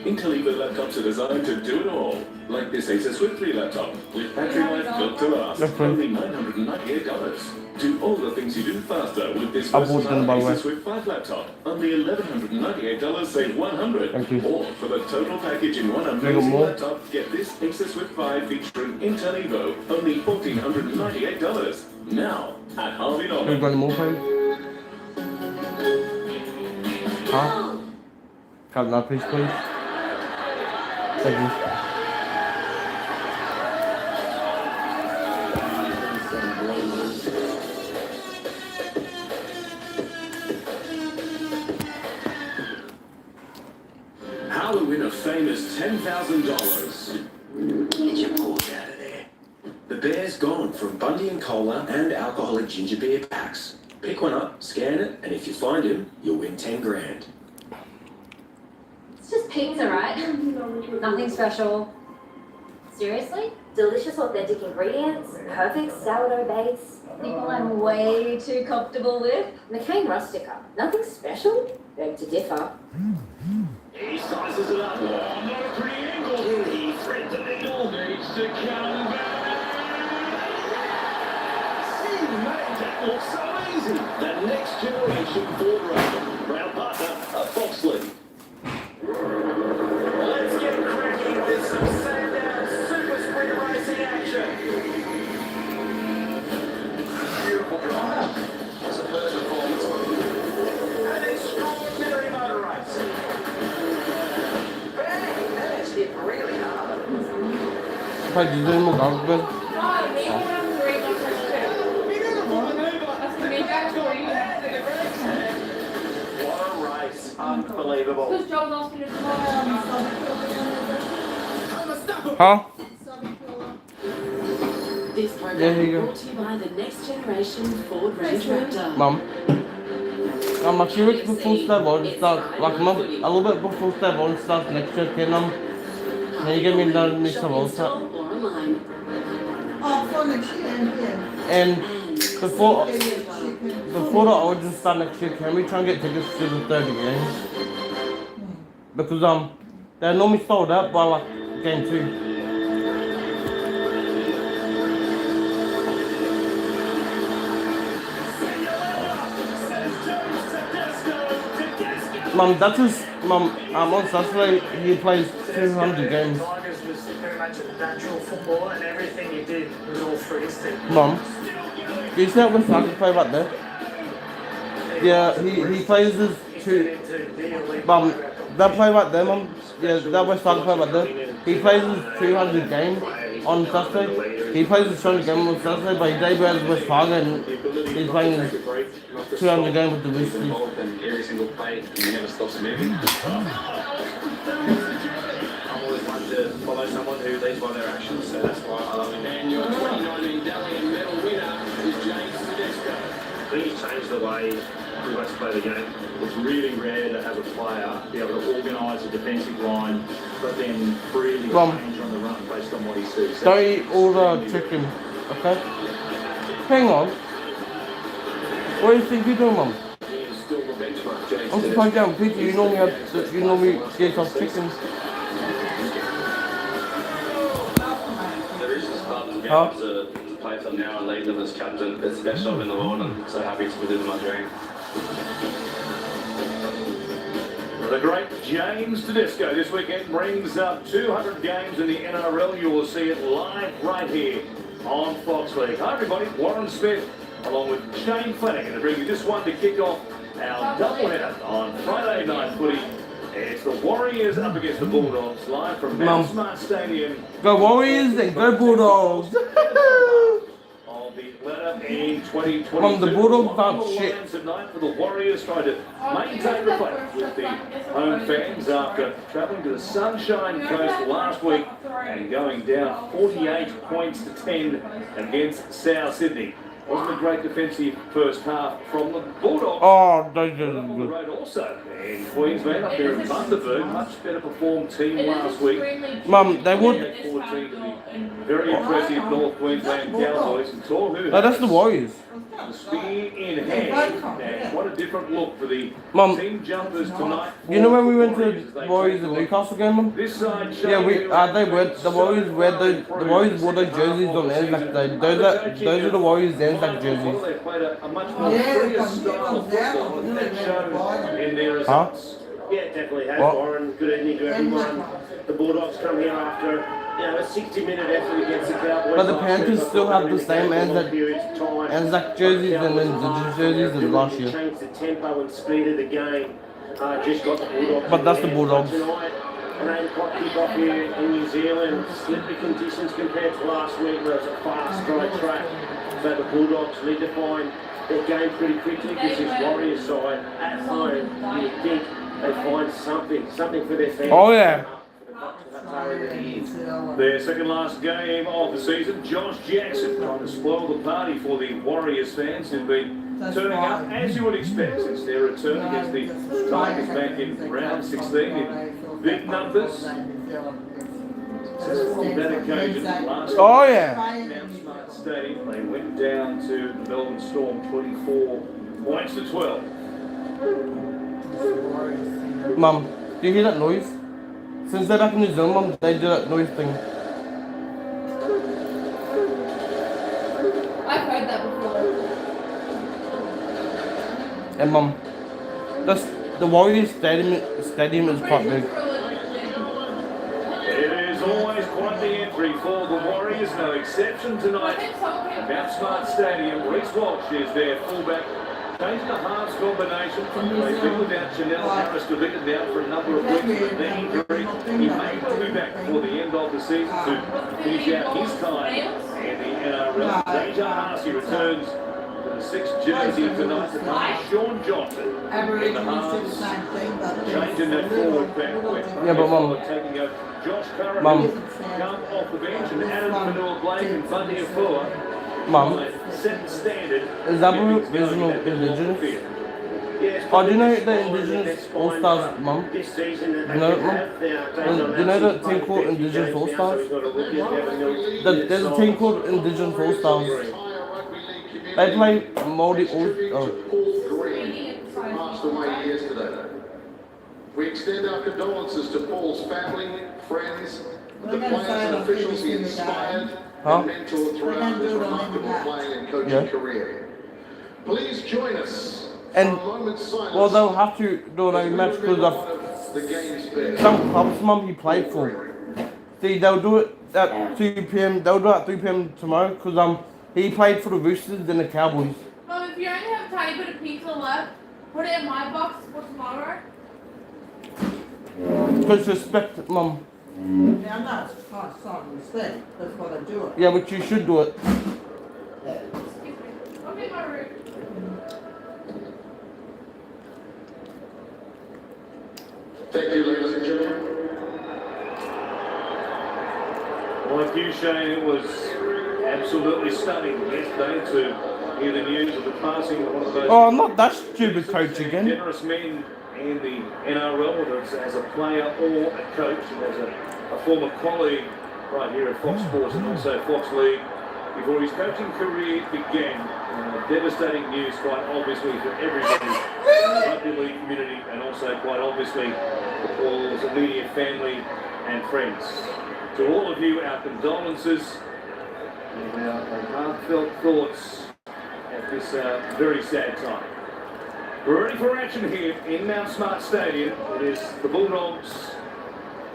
Intel Evo laptops are designed to do it all, like this Acer Swift 3 laptop with battery life built to last. Only $998. Do all the things you do faster with this versatile Acer Swift 5 laptop. Only $1,198, save $100. Or for the total package in one amazing laptop, get this Acer Swift 5 featuring Intel Evo. Only $1,498. Now at Harvey Norman. We've got more time. Huh? Can that please? Thank you. How to win a famous $10,000. Get your paws out of there. The bear's gone from Bundy and Cola and alcoholic ginger beer packs. Pick one up, scan it, and if you find him, you'll win 10 grand. It's just pizza, right? Nothing special. Seriously? Delicious authentic ingredients, perfect sourdough base. People I'm way too comfortable with. McCain Rustica, nothing special? Beg to differ. He sizes it up. Oh, not a pretty angle. He threads the needle. Needs to come back. See, mate, that looks so easy. The next generation Ford Ranger. Proud partner of Foxley. Let's get cracking with some Sandown Super Sprint racing action. Beautiful drive. Superb performance. An extraordinary motor race. Managed it really hard. Phải đi lên một góc bên. What a race. Unbelievable. Huh? This program Yeah, here you go. brought to you by the next generation Ford Range Raptor. Mum. I'm curious before step one start, like mum, a little bit before step one starts next year, can can you get me down next time also? Or online. For next year, yeah. And before the Origin start next year, can we try and get tickets to the 30 games? Because they're normally sold out by like game 2. Mum, that's his mum. On Saturday he plays 200 games. Tigers was very much a natural footballer, and everything he did was all through instinct. Mum, do you see that when Saka play back there? Yeah, he plays his two. Mum, that play right there, mum. Yeah, that way Saka play back there. He plays his 200 game on Saturday. He plays his 200 game on Saturday, but he debuted as West Fargo and he's playing his 200 game with the Roosters. Every single play, and he never stops moving. I'm always one to follow someone who leads by their actions, so that's why I love him. And your 2019 Dalian medal winner is James Tedesco. I think he's changed the way we must play the game. It's really rare to have a player be able to organise a defensive line, but then freely change on the run based on what he sees. Don't eat all the chicken, okay? Hang on. What do you think you're doing, mum? I'm just playing down pizza. You normally get some chicken. Huh? To play for them now and lead them as captain. It's the best job in the world, and I'm so happy to be living my dream. The great James Tedesco this weekend brings up 200 games in the NRL. You will see it live right here on Fox League. Hi everybody, Warren Smith along with Shane Flanagan to bring you this one to kick off our doubleheader on Friday night footy. It's the Warriors up against the Bulldogs live from Mount Smart Stadium. Go Warriors and go Bulldogs! Of the ladder in 2022. Mum, the Bulldogs aren't shit. Tonight for the Warriors trying to maintain the fight with the home fans after travelling to the Sunshine Coast last week and going down 48 points to 10 against South Sydney. Wasn't a great defensive first half from the Bulldogs. Oh, those are On the good. road also, and Queensland up there in Bundaberg, much better performed team last week. Mum, they would. 14 to the very impressive North Queensland Cowboys and Tohu. No, that's the Warriors. The spear in hand, and what a different look for the Mum, team jumpers tonight. you know when we went to the Warriors and Newcastle game, Mum? This side, Yeah, they wore the Warriors wore those jerseys on Anzac Day. Those are the Warriors Anzac jerseys. They played a much more serious style of football, and that showed in their results. Yeah, it definitely has, What? Warren. Good evening to everyone. The Bulldogs come here after a 60-minute effort against the Cowboys. But the last Panthers week. still have the same Long periods of time. Anzac jerseys and Indigenous jerseys as last year. Changed the tempo and speed of the game. Just got the Bulldogs. But that's the in there. Bulldogs. Tonight, an 8 o'clock kick-off here in New Zealand. Slippery conditions compared to last week where it was a fast, dry track. So the Bulldogs need to find their game pretty quickly because this Warriors side at home, you think they find something for their fans. Oh yeah. Their second last game of the season, Josh Jackson trying to spoil the party for the Warriors fans who've been turning up as you would expect since their return against the Tigers back in round 16 in big numbers. Successful on that occasion last Oh yeah. Mount Smart Stadium. They went down to the Melbourne Storm 24 points to 12. Mum, do you hear that noise? Since they're back in New Zealand, Mum, they do that noise thing. I've heard that before. And Mum, the Warriors stadium is quite big. It is always quite the entry for the Warriors, no exception tonight. Mount Smart Stadium, Reece Walsh is their fullback. Changing the halves combination. They've been without Chanel Harris to be out for a number of weeks with a knee injury. He may well be back before the end of the season to finish out his time in the NRL. Deja Harsey returns to the 6th jersey tonight to come with Sean Johnson in the halves. Changing that forward back with Yeah, but Mum. taking out Josh Curran, Mum. who come off the bench, and Adam Fanua-Blake and Bundy Afua. Mum, Set the standard. is Aboriginal Indigenous? Oh, do you know the Indigenous All-Stars, Mum? This season, You know it, Mum? Do you know the team called Indigenous All-Stars? There's a team called Indigenous All-Stars. They play Māori All... Oh. Passed away yesterday. We extend our condolences to Paul's family, friends, the players and officials he inspired and mentored throughout his remarkable playing and coaching career. Please join us. And, well, they'll have to do a match because of some clubs, Mum, he played for. See, they'll do it at 2 p.m. They'll do it at 3 p.m. tomorrow because he played for the Roosters and the Cowboys. Mom, if you only have a tiny bit of pizza left, put it in my box for tomorrow. Because respect, Mum. Yeah, I'm not starting respect, that's what I do it. Yeah, but you should do it. Excuse me. Okay, my room. Thank you, ladies and gentlemen. Like you, Shane, it was absolutely stunning yesterday to hear the news of the passing of one of those. Oh, not that stupid coach again. Generous men in the NRL, whether it's as a player or a coach, and as a former colleague right here at Fox Sports and also Fox League before his coaching career began. Devastating news, quite obviously, for everybody in the rugby league community and also quite obviously for Paul's immediate family and friends. To all of you, our condolences and our heartfelt thoughts at this very sad time. We're ready for action here in Mount Smart Stadium. It is the Bulldogs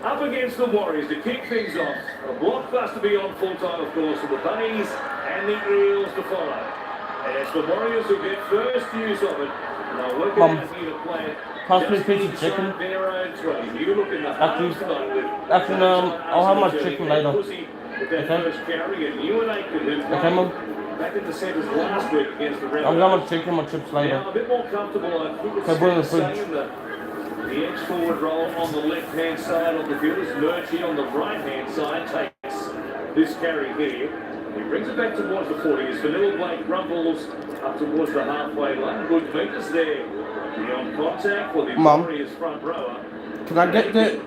up against the Warriors to kick things off. A blockbuster beyond full time, of course, for the Bunnies and the Eels to follow. And it's the Warriors who get first use of it. And they'll work it out here to play it. Pass me a Just piece of inside chicken. their own 20. You look in the Actually, half tonight with I'll have my chicken later. With that first carry, and you and Aiken who Okay, Mum. back in the centres last week against the Rebels. I'm going to chicken my chips later. Now a bit more comfortable, I think it's Okay, put it in the fair to fridge. say, the edge forward role on the left-hand side of the field as Murchie on the right-hand side takes this carry here. He brings it back towards the 40 as Vanilla Blake rumbles up towards the halfway line. Good meters there. Beyond contact for the Warriors front rower. Can I get the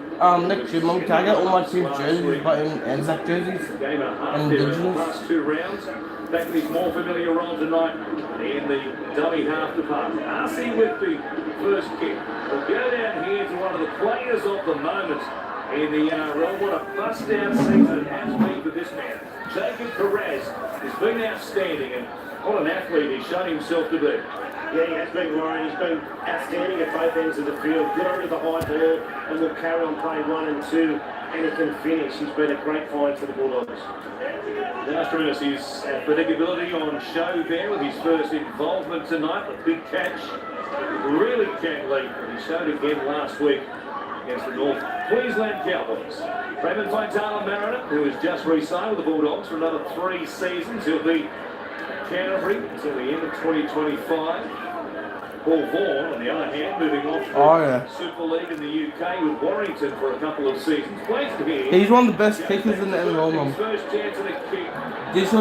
next year, Mum? Can I get all my team jerseys, but in Anzac jerseys? Game and a half And there in the Indigenous? past 2 rounds. Back in his more familiar role tonight in the dummy half department. RC with the first kick. We'll go down here to one of the players of the moment in the NRL. What a bust-out season it has been for this man. Jacob Perez has been outstanding, and what an athlete he's shown himself to be. Yeah, he has been, Warren. He's been outstanding at both ends of the field. Good under the high ball, and will carry on playing 1 and 2, and he can finish. He's been a great find for the Bulldogs. Last minute, his athletic on show there with his first involvement tonight. A big catch. Really can leap, and he showed again last week against the North Queensland Cowboys. Raymond Vitala Mariner, who has just re-signed with the Bulldogs for another 3 seasons. He'll be at Canterbury until the end of 2025. Paul Vaughan, on the other hand, moving off to the Super League in the UK with Warrington for a couple of seasons. Plays here. He's one of the best kickers in the NRL, Mum. First chance of a kick. This is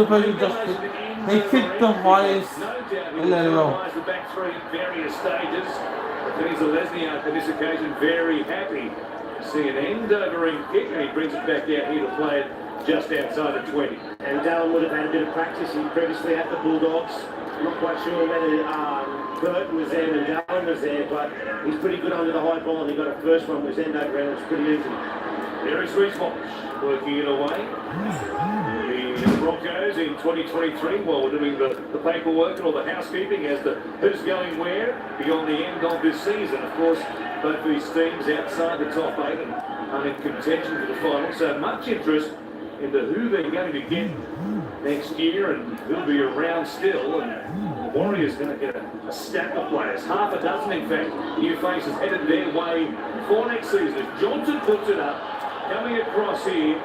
he kicked the highest in the NRL. The back 3 various stages. Denise Lesniak on this occasion very happy to see an end-overing kick, and he brings it back out here to play it just outside of 20. And Dallin would have had a bit of practice. He previously had the Bulldogs. I'm not quite sure whether Burton was there and Dallin was there, but he's pretty good under the high ball, and he got a first one with end over, and it was pretty easy. Very sweet spot, working it away. The Broncos in 2023, while we're doing the paperwork and all the housekeeping as to who's going where beyond the end of this season. Of course, both these teams outside the top 8 and are in contention for the final. So much interest into who they're going to get next year and who'll be around still. And the Warriors going to get a stack of players, half a dozen in fact, new faces headed their way for next season. As Johnson puts it up, coming across here.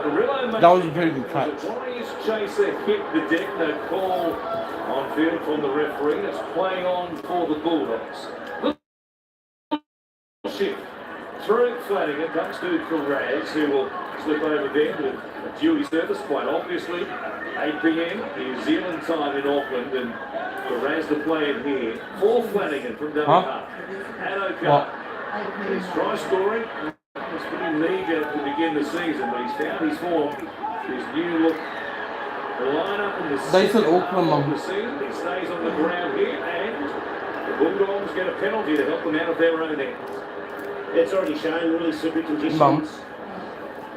That was a very good catch. The Warriors chaser hit the deck. No call on field from the referee. It's playing on for the Bulldogs. Shift through Flanagan, comes to Perez, who will slip over there with a duty service, quite obviously. 8 p.m. New Zealand time in Auckland, and Perez to play it here for Flanagan from WA. And O'Connor. He's try scoring. It's pretty meagre to begin the season, but he's found his form. His new look, the lineup in the season. The season. He stays on the ground here, and the Bulldogs get a penalty to help them out of their own end. It's already shown really super conditions.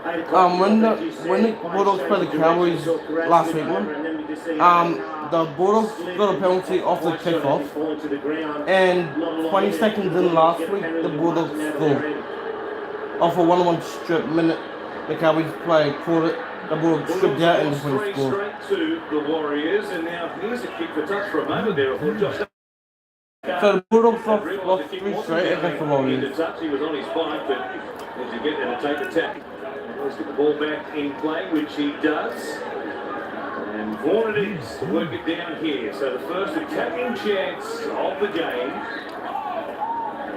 When the Bulldogs played the Cowboys last week, the Bulldogs got a penalty off the kickoff, and 20 seconds in last week, the Bulldogs scored. Off a 1-1 strip minute, the Cowboys play caught it, the Bulldogs stripped out and just went to score. Straight to the Warriors, and now here's a kick for touch for a moment there. So the Bulldogs lost 3 straight against the Warriors. He was on his bike, but as you get there to take the tap, let's get the ball back in play, which he does. And Vaughan it is to work it down here. So the first attacking chance of the game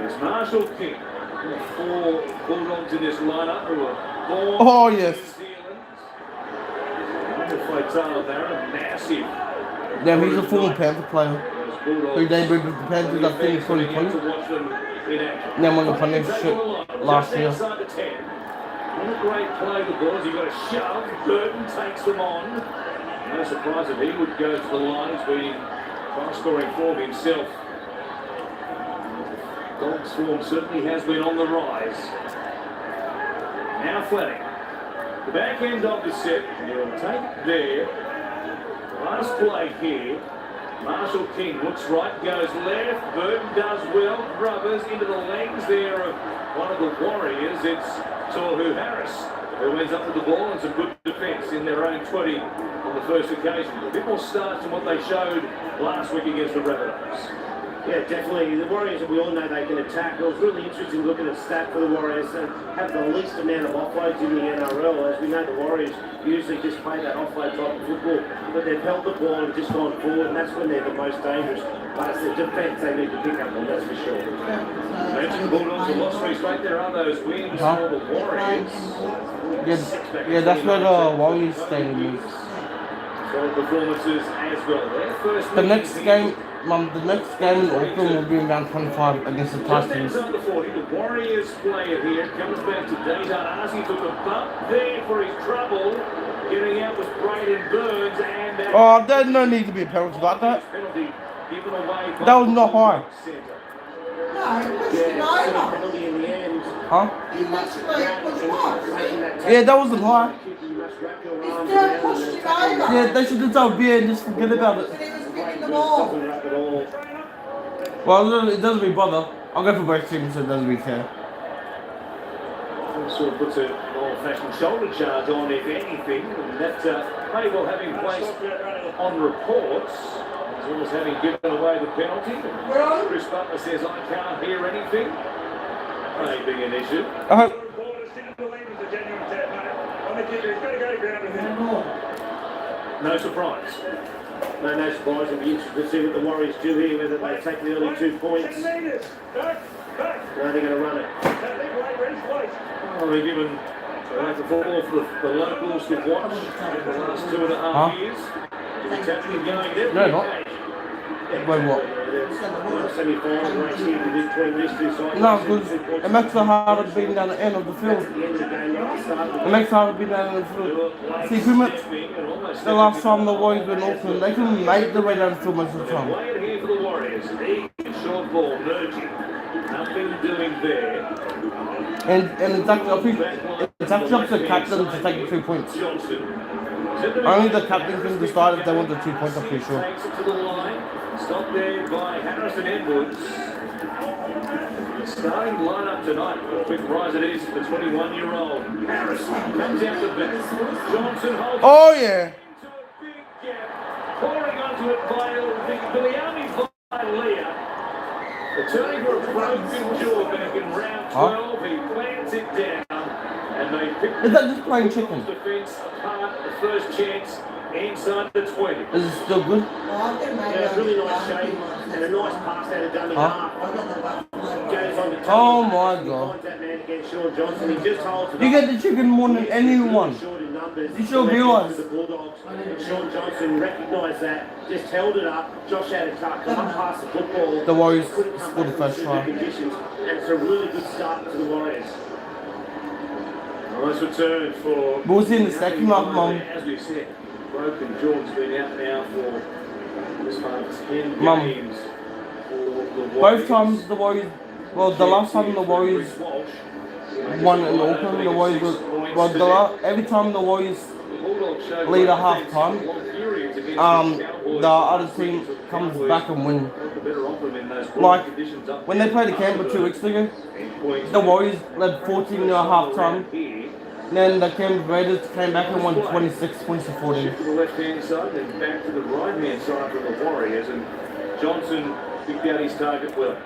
is Marshall King. 4 Bulldogs in this lineup who are born in New Zealand. Massive. Yeah, he's a former Panther player. Who debuted with the Panthers, I think, in 2020. Then won the premiership last year. What a great play the boys. He got a shove. Burton takes them on. No surprise that he would go to the line. He's been try scoring form himself. Dogs form certainly has been on the rise. Now Flanagan. The back end of the set. He'll take it there. Last play here. Marshall King looks right, goes left. Burton does well. Rubbers into the legs there of one of the Warriors. It's Tohu Harris, who ends up with the ball and some good defence in their own 20 on the first occasion. A bit more starch than what they showed last week against the Rabbitohs. Yeah, definitely. The Warriors, we all know they can attack. It was really interesting looking at stat for the Warriors and have the least amount of offloads in the NRL. As we know, the Warriors usually just play that offload type of football, but they've held the ball and just gone forward, and that's when they're the most dangerous. But it's the defence they need to pick up on, that's for sure. Mentioned the Bulldogs have lost 3 straight. There are those wins for the Warriors. Yeah, that's where the Warriors stadium is. Solid performances as well. Their first The meeting next here. game, the next game in Auckland will be in round 25 against the Just Titans. inside the 40, the Warriors player here comes back to Dejan Arce, took a bump there for his trouble. Getting out was Braden Burns, and that Oh, there's no need to be a penalty like that. penalty given away by That was not high. centre. No, it was Yeah, an over. penalty in the end. Huh? He literally was what? Yeah, that wasn't high. You must wrap your He arms still around pushed and it then over. Yeah, they should have done beer and just forget about it. And he was kicking the ball. doesn't wrap at all. Well, it doesn't really bother. I'll go for both teams, so it doesn't really care. Sort of puts an old-fashioned shoulder charge on, if anything, and that may well have been placed on reports, as well as having given away the penalty. Chris Butler says, I can't hear anything. May be an issue. No surprise. No surprise. It'll be interesting to see what the Warriors do here, whether they take the early 2 points. No, they're going to run it. Well, they've given the football for the locals to watch over the last 2.5 years. It's happening going there. No, not. Wait, what? Semi-final race here between these two sides. No, because it makes it harder being down the end of the field. It makes it harder being down the field. See, pretty much the last time the Warriors were in Auckland, they couldn't make the way down the field most of the time. Playing here for the Warriors. Short ball merging. Nothing doing there. And it's actually up to the captain to take the 2 points. Only the captain can decide if they want the 2 points, I'm pretty sure. Takes it to the line. Stopped there by Harrison Edwards. Starting lineup tonight. A quick rise it is for the 21-year-old. Harrison comes out the back. Johnson holds Oh, yeah. into a big gap. Pouring onto it by Biliami by Leah. Returning for a broken jaw back in round 12. He plants it down. And they pick Is that just plain chicken? defense apart the first chance inside the 20. Is it still good? Yeah, it's really nice shape and a nice pass out of dummy half. Goes on to Oh my god. finds that man against Sean Johnson. He just holds it You up. get the chicken more than anyone. Short in numbers. You should realise. The Bulldogs. And Sean Johnson recognised that, just held it up. Josh had a cut, come up past the football. The Warriors Couldn't come scored the back first in try. conditions. And it's a really good start to the Warriors. Nice return for. But was in the second half, Mum. As we said, broken jaw's been out now for this far 10 Mum. games for the Warriors. Both times the Warriors, well, the last time the Warriors won in Auckland, the Warriors was, well, every time the Warriors lead at half time, the other team comes back and wins. Like, when they played the Canberra 2 weeks ago, the Warriors led 14 at half time. Then the Canberra Raiders came back and won 26 points to 14. To the left-hand side, then back to the right-hand side for the Warriors, and Johnson picked out his target well.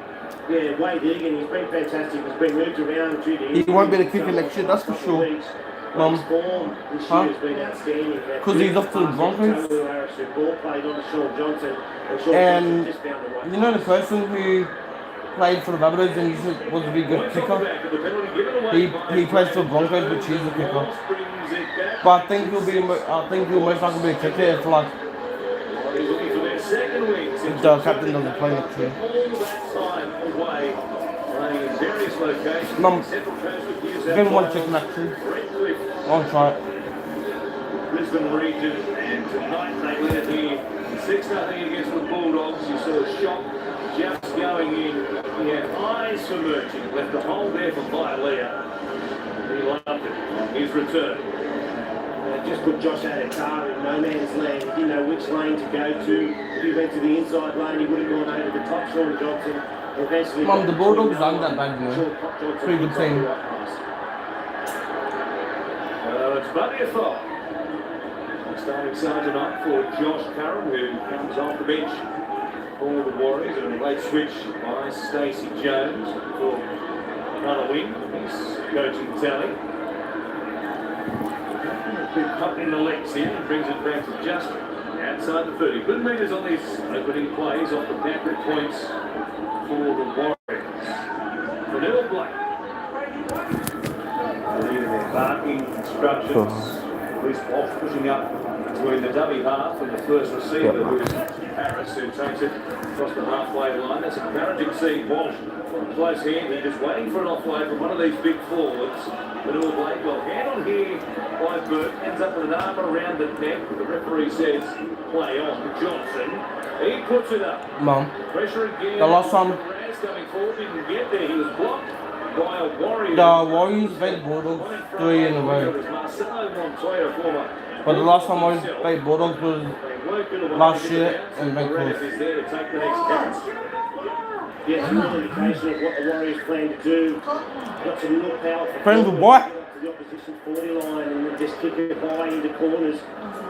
Yeah, Wade Egan, he's been fantastic. He's been moved around through the. He won't be the kicker next year, that's for sure. Mum. His form this Huh? year has been outstanding. 'Cause he's off to the Broncos. Ball played on to Sean Johnson, and Sean And Johnson just found the right. you know the person who played for the Rabbitohs and was a really good kicker? He plays for the Broncos, but he's a kicker. But I think he'll most likely be a kicker if like the captain doesn't play next year. Mum, give me one chicken actually. I'll try it. Brisbane region, and tonight they led here 6-0 against the Bulldogs. You saw a shot just going in. He had eyes for merging, left a hole there for Violea. He loved it on his return. Just put Josh Adokar in no man's land. He didn't know which lane to go to. If he went to the inside lane, he would have gone over the top. Sean Johnson eventually. Mum, the Bulldogs aren't that bad, you know. Pretty good team. It's Buddy Thought. Starting side tonight for Josh Curran, who comes off the bench for the Warriors, and a late switch by Stacey Jones for another win. He's coaching tally. Big pop in the legs here and brings it back to just outside the 30. Good meters on these opening plays off the backward points for the Warriors. Vanilla Blake. They're barking instructions. Chris Walsh pushing up between the dummy half and the first receiver, who is Harris, who takes it across the halfway line. That's encouraging to see Walsh close hand. They're just waiting for an offload from one of these big forwards. Manure Blakewell, hand on here by Burke, ends up with an arm around the neck. The referee says, play on. Johnson, he puts it up. Mum, Pressure again. the last time Raz coming forward, didn't get there. He was blocked by a Warrior. the Warriors beat Bulldogs 3 in a row. But the last time Warriors beat Bulldogs was last year and beat Bulldogs. Yeah, some real indication of what the Warriors plan to do. Got some real powerful Friends with what? to the opposition 40 line and then just kick it high into corners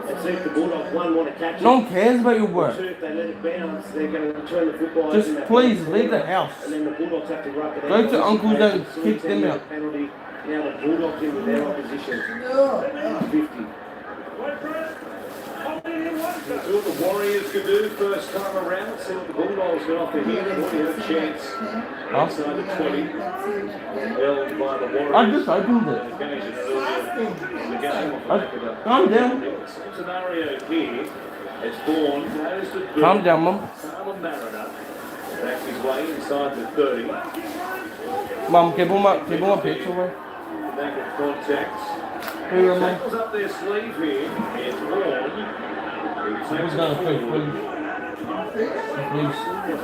and see if the Bulldogs one want to catch it. No one cares about your work. Two, if they let it bounce, they're going to return the football. Just please leave the house. And then the Bulldogs have to rub it Go out. to uncle's and kick them out. Penalty. Now the Bulldogs in with their opposition. 50. See what the Warriors could do first time around. See what the Bulldogs got off the here. They've already had a chance outside the 20. Held by the Warriors. I just opened it. Occasion earlier in the game. Calm down. Scenario here. It's Bourne. Goes to Burke. Calm down, Mum. Salem Mariner backs his way inside the 30. Mum, give him a picture away. Back of contact. Who am I? Tackles up their sleeve here. It's Bourne. Who's gonna play, please? Please.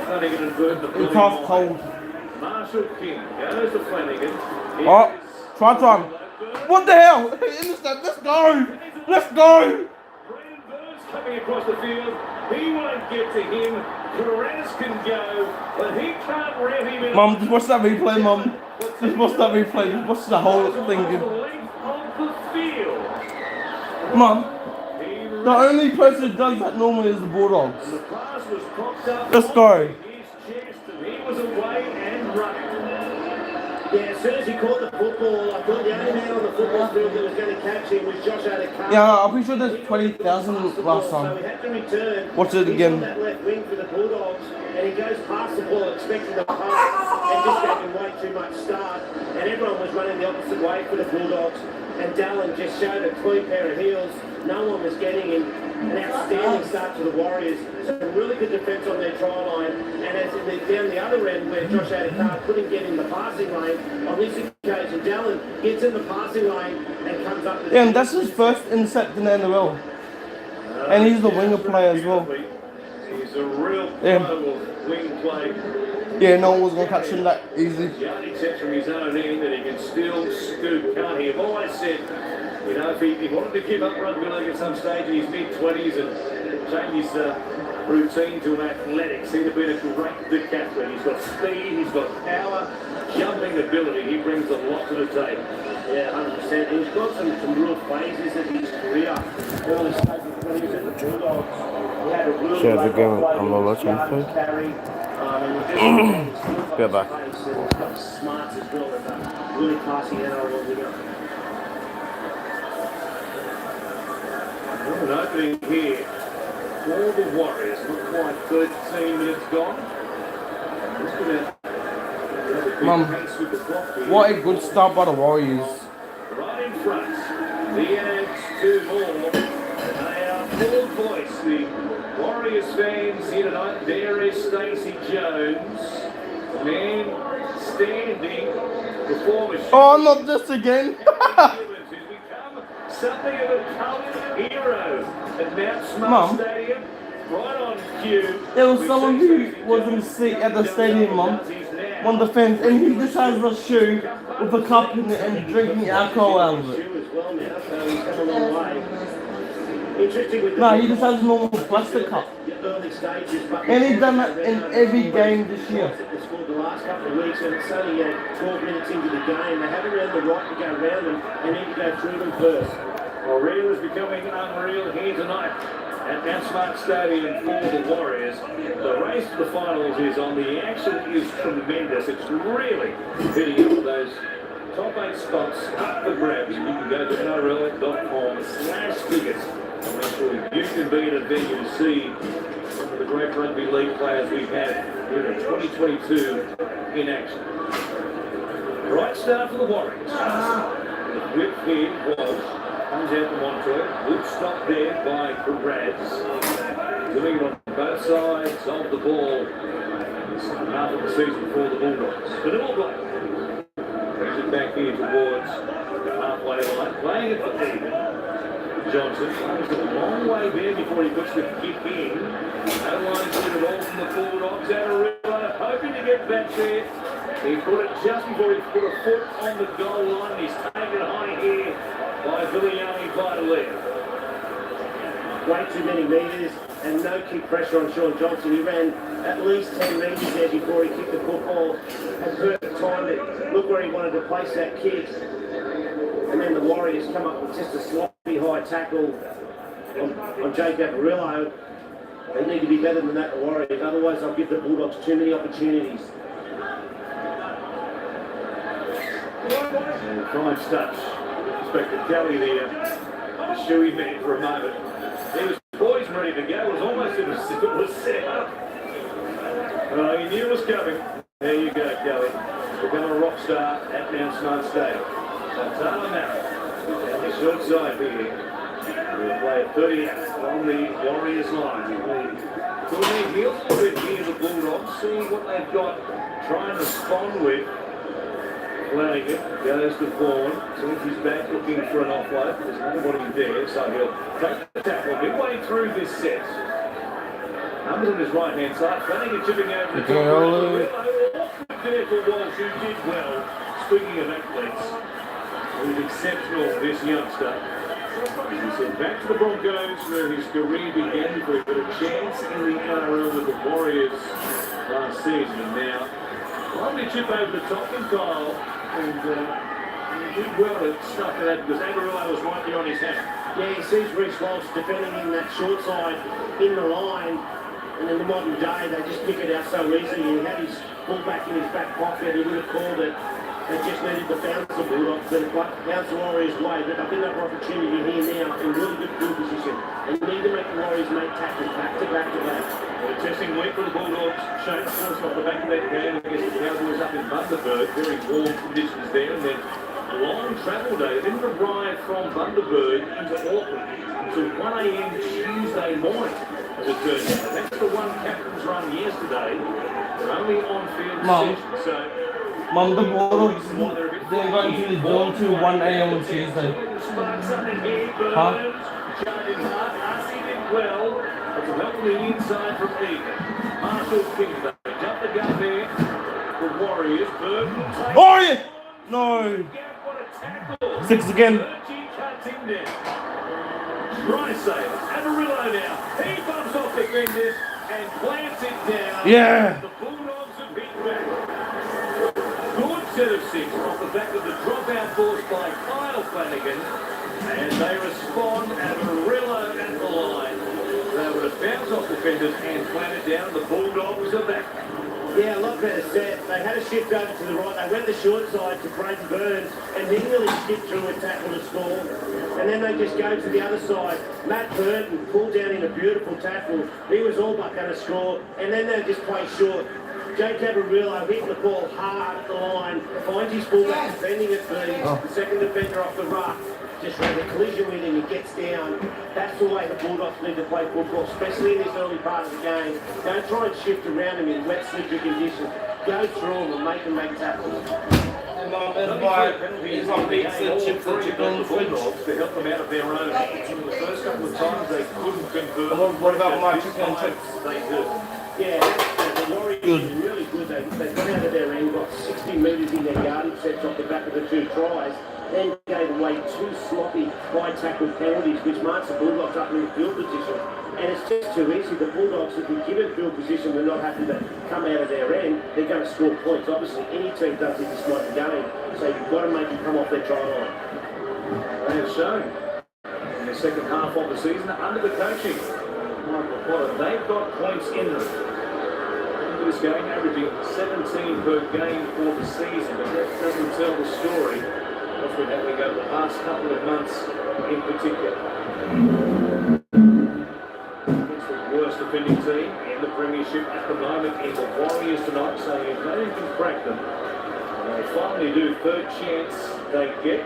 Flanagan and Burke. It's half cold. Marshall King goes to Flanagan. Oh, try time. What the hell? Intercept, let's go! Let's go! Brandon Burns coming across the field. He won't get to him. Perez can go, but he can't rev him in. Mum, just watch that replay, Mum. Just watch that replay. Just watch the whole thing, The dude. length of the field. Mum, He the only person who does that normally is the Bulldogs. The pass was popped up. Let's go. His chest, and he was away and running. Yeah, as soon as he caught the football, I thought the only man on the football field that was going to catch him was Josh Adekar. Yeah, I'm pretty sure there's 20,000 last So time. we had to return. Watch it He's again. on that left wing for the Bulldogs, and he goes past the ball expecting the pass and just gave him way too much start. And everyone was running the opposite way for the Bulldogs. And Dallin just showed a clean pair of heels. No one was getting him. An outstanding start to the Warriors. Some really good defence on their try line. And as down the other end where Josh Adekar couldn't get in the passing lane, on this occasion Dallin gets in the passing lane and comes up with... Yeah, and that's his first intercept in the NRL. And he's the winger player as well. He's a real pro Yeah. of wing play. Yeah, no one was going to catch him that easy. Yardage sets from his own end that he can still scoop, can't he? I've always said, you know, if he wanted to give up rugby league at some stage in his mid-20s and change his routine to athletics, he'd have been a great decathlete. He's got speed, he's got power, jumping ability. He brings a lot to the table. Yeah, 100%. He's got some real phases in his career. Early stages when he was at the Bulldogs. He had a real Share the great game. play, I'm not watching yards it. carry. Get back. Smarts as well as a really classy NRL winger. An opening here for the Warriors. Not quite 13 minutes gone. Mum, what a good start by the Warriors. Right in front. The Ants 2 more. They are full voice. The Warriors fans here tonight. There is Stacey Jones. Man standing before the Oh, not this again. something of a colored hero at Mount Smart Mum. Stadium. Right on cue. There was someone who was in the seat at the stadium, Mum. One of the fans, and he just has a shoe with a cup in it and drinking alcohol out of it. No, he just has a normal plastic cup. And he's done that in every game this year. They scored the last couple of weeks, and it's only 12 minutes into the game. They haven't earned the right to go around them. They need to go through them first. Well, real is becoming unreal here tonight at Mount Smart Stadium for the Warriors. The race to the finals is on. The action is tremendous. It's really hitting up those top 8 spots up for grabs. You can go to nrl.com/tickets. And make sure you can be in a venue to see some of the great rugby league players we've had here in 2022 in action. Right start for the Warriors. Whip here, Walsh. Comes out to Montoya. Good stop there by Brad's. Doing it on both sides of the ball. Half of the season for the Bulldogs. The New Black. Brings it back here towards the halfway line. Playing it for Egan. Johnson plays it a long way there before he puts the kick in. Adeline's did it all from the Bulldogs. Amarillo hoping to get back there. He put it just before he put a foot on the goal line. He's taken high here by Viliani by the left. Way too many metres and no kick pressure on Sean Johnson. He ran at least 10 metres there before he kicked the football. Had perfect time to look where he wanted to place that kick. And then the Warriors come up with just a sloppy high tackle on Jake Amarillo. They need to be better than that, the Warriors. Otherwise, they'll give the Bulldogs too many opportunities. And fine touch. Inspector Kelly there. Shoey man for a moment. He was poised and ready to go. It was almost as if it was set up. He knew it was coming. There you go, Kelly. Become a rock star at Mount Smart Stadium. So Taylor Marrow down the short side here. We'll play at 30 on the Warriors line. Could they heal a little bit here, the Bulldogs, see what they've got, try and respond with. Flanagan goes to forward, turns his back looking for an offload. There's nobody there, so he'll take the tackle midway through this set. Numbers on his right hand side. Flanagan chipping over the top. There for Walsh, who did well. Speaking of athletes, who's exceptional, this youngster. He said back to the Broncos where his career began for a chance in the NRL with the Warriors last season. And now, lovely chip over the top in Kyle. And he did well at stuff for that because Amarillo was right there on his hand. Yeah, he sees Reece Walsh defending in that short side in the line. And in the modern day, they just pick it out so easily. He had his fullback in his back pocket. He would have called it. They just needed to bounce the Bulldogs, but bounce the Warriors' way. But I think they've got opportunity here now in really good field position. They need to make the Warriors make tackles back to back to back. Testing week for the Bulldogs. Shane forced off the back of that game against the Cowboys up in Bundaberg. Very warm conditions there. And then a long travel day. They didn't arrive from Bundaberg into Auckland until 1 a.m. Tuesday morning, as it turned out. That's the one captain's run yesterday. They're only on-field session, so... Mom, the Bulldogs, they're going to the zone to 1 a.m. on Tuesday. Huh? Well, it's a help on the inside from Egan. Marshall Kingston. Jump the gun there. The Warriors. Warriors! No. 6 again. Try save. Amarillo now. He bumps off defenders and plants it down. Yeah. The Bulldogs have been back. Good set of 6 off the back of the dropout force by Kyle Flanagan. And they respond. Amarillo at the line. They were to bounce off defenders and plant it down. The Bulldogs are back. Yeah, a lot better set. They had a shift over to the right. They went the short side to Brayden Burns, and he nearly skipped through a tackle to score. And then they just go to the other side. Matt Burton pulled down in a beautiful tackle. He was all but going to score, and then they just play short. Jake Amarillo hitting the ball hard at the line, finds his fullback defending at third, the second defender off the ruck. Just ran a collision with him, he gets down. That's the way the Bulldogs need to play football, especially in this early part of the game. Don't try and shift around him in wet, slippery conditions. Go through them and make them make tackles. It's on pizza, chips and chicken The Bulldogs to help them out of their own. The first couple of times they couldn't convert. What about my chicken and chips? They do. Yeah, the Warriors are really good. They got out of their end, got 60 metres in their yardage sets off the back of the 2 tries. Then gave away 2 sloppy high tackle penalties, which marks the Bulldogs up in the field position. And it's just too easy. The Bulldogs, if we give it field position, we're not happy to come out of their end. They're going to score points. Obviously, any team does it this type of game. So you've got to make them come off their try line. They have shown in the second half of the season under the coaching Michael Potter. They've got points in them. Into this game, averaging 17 per game for the season, but that doesn't tell the story. What's been happening over the past couple of months in particular. It's the worst defending team in the Premiership at the moment in the Warriors tonight, so if they can crack them, and they finally do, third chance they get.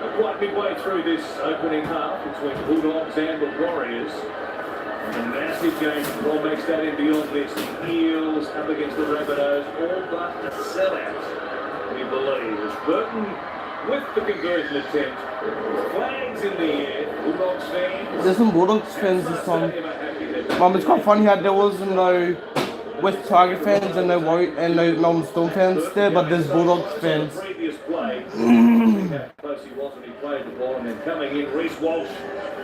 The Not quite midway through this opening half between the Bulldogs and the Warriors. And a massive game for Romex that and beyond this. The Eels up against the Rabbitohs, all but a sellout, we believe. As Burton with the conversion attempt. Flags in the air. Bulldogs fans. There's some Bulldogs fans this time. It's quite funny how there was no West Tiger fans and no Melbourne Storm fans there, but there's Bulldogs fans. Previous play. How close he was when he played the ball, and then coming in, Reece Walsh.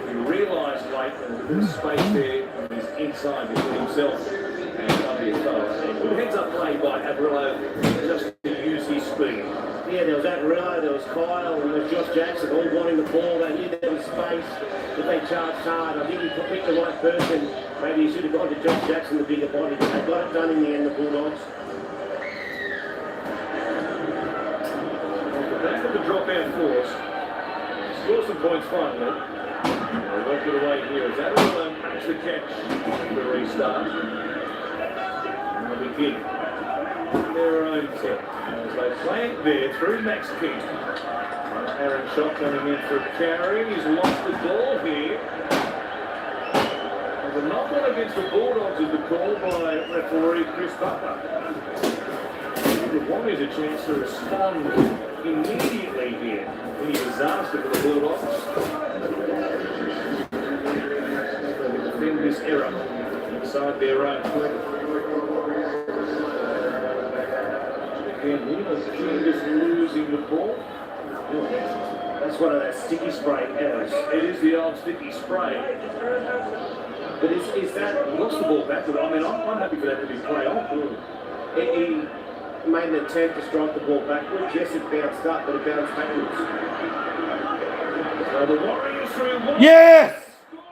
He realised late that there's space there on his inside between himself and WFO. Heads up play by Averillo just to use his speed. Yeah, there was Averillo, there was Kyle, and there was Josh Jackson all wanting the ball. They knew there was space, but they charged hard. I think he picked the right person. Maybe he should have gone to Josh Jackson, the bigger body, but they got it done in the end, the Bulldogs. Off the back of the drop-out force, score some points finally. They won't get away here as Averillo makes the catch for the restart. And they'll begin their own set. As they play it there through Max King. Aaron Shot coming in for a carry. He's lost the ball here. And the knock-on against the Bulldogs is the call by referee Chris Butler. The Warriors a chance to respond immediately here. Any disaster for the Bulldogs. They will defend this error inside their own 20. Again, King just losing the ball. That's one of those sticky spray errors. It is the old sticky spray. But is that, he lost the ball backward. I mean, I'm happy for that to be play off. He made an attempt to strike the ball backwards. Yes, it bounced up, but it bounced backwards. So the Warriors through one. Yes! Score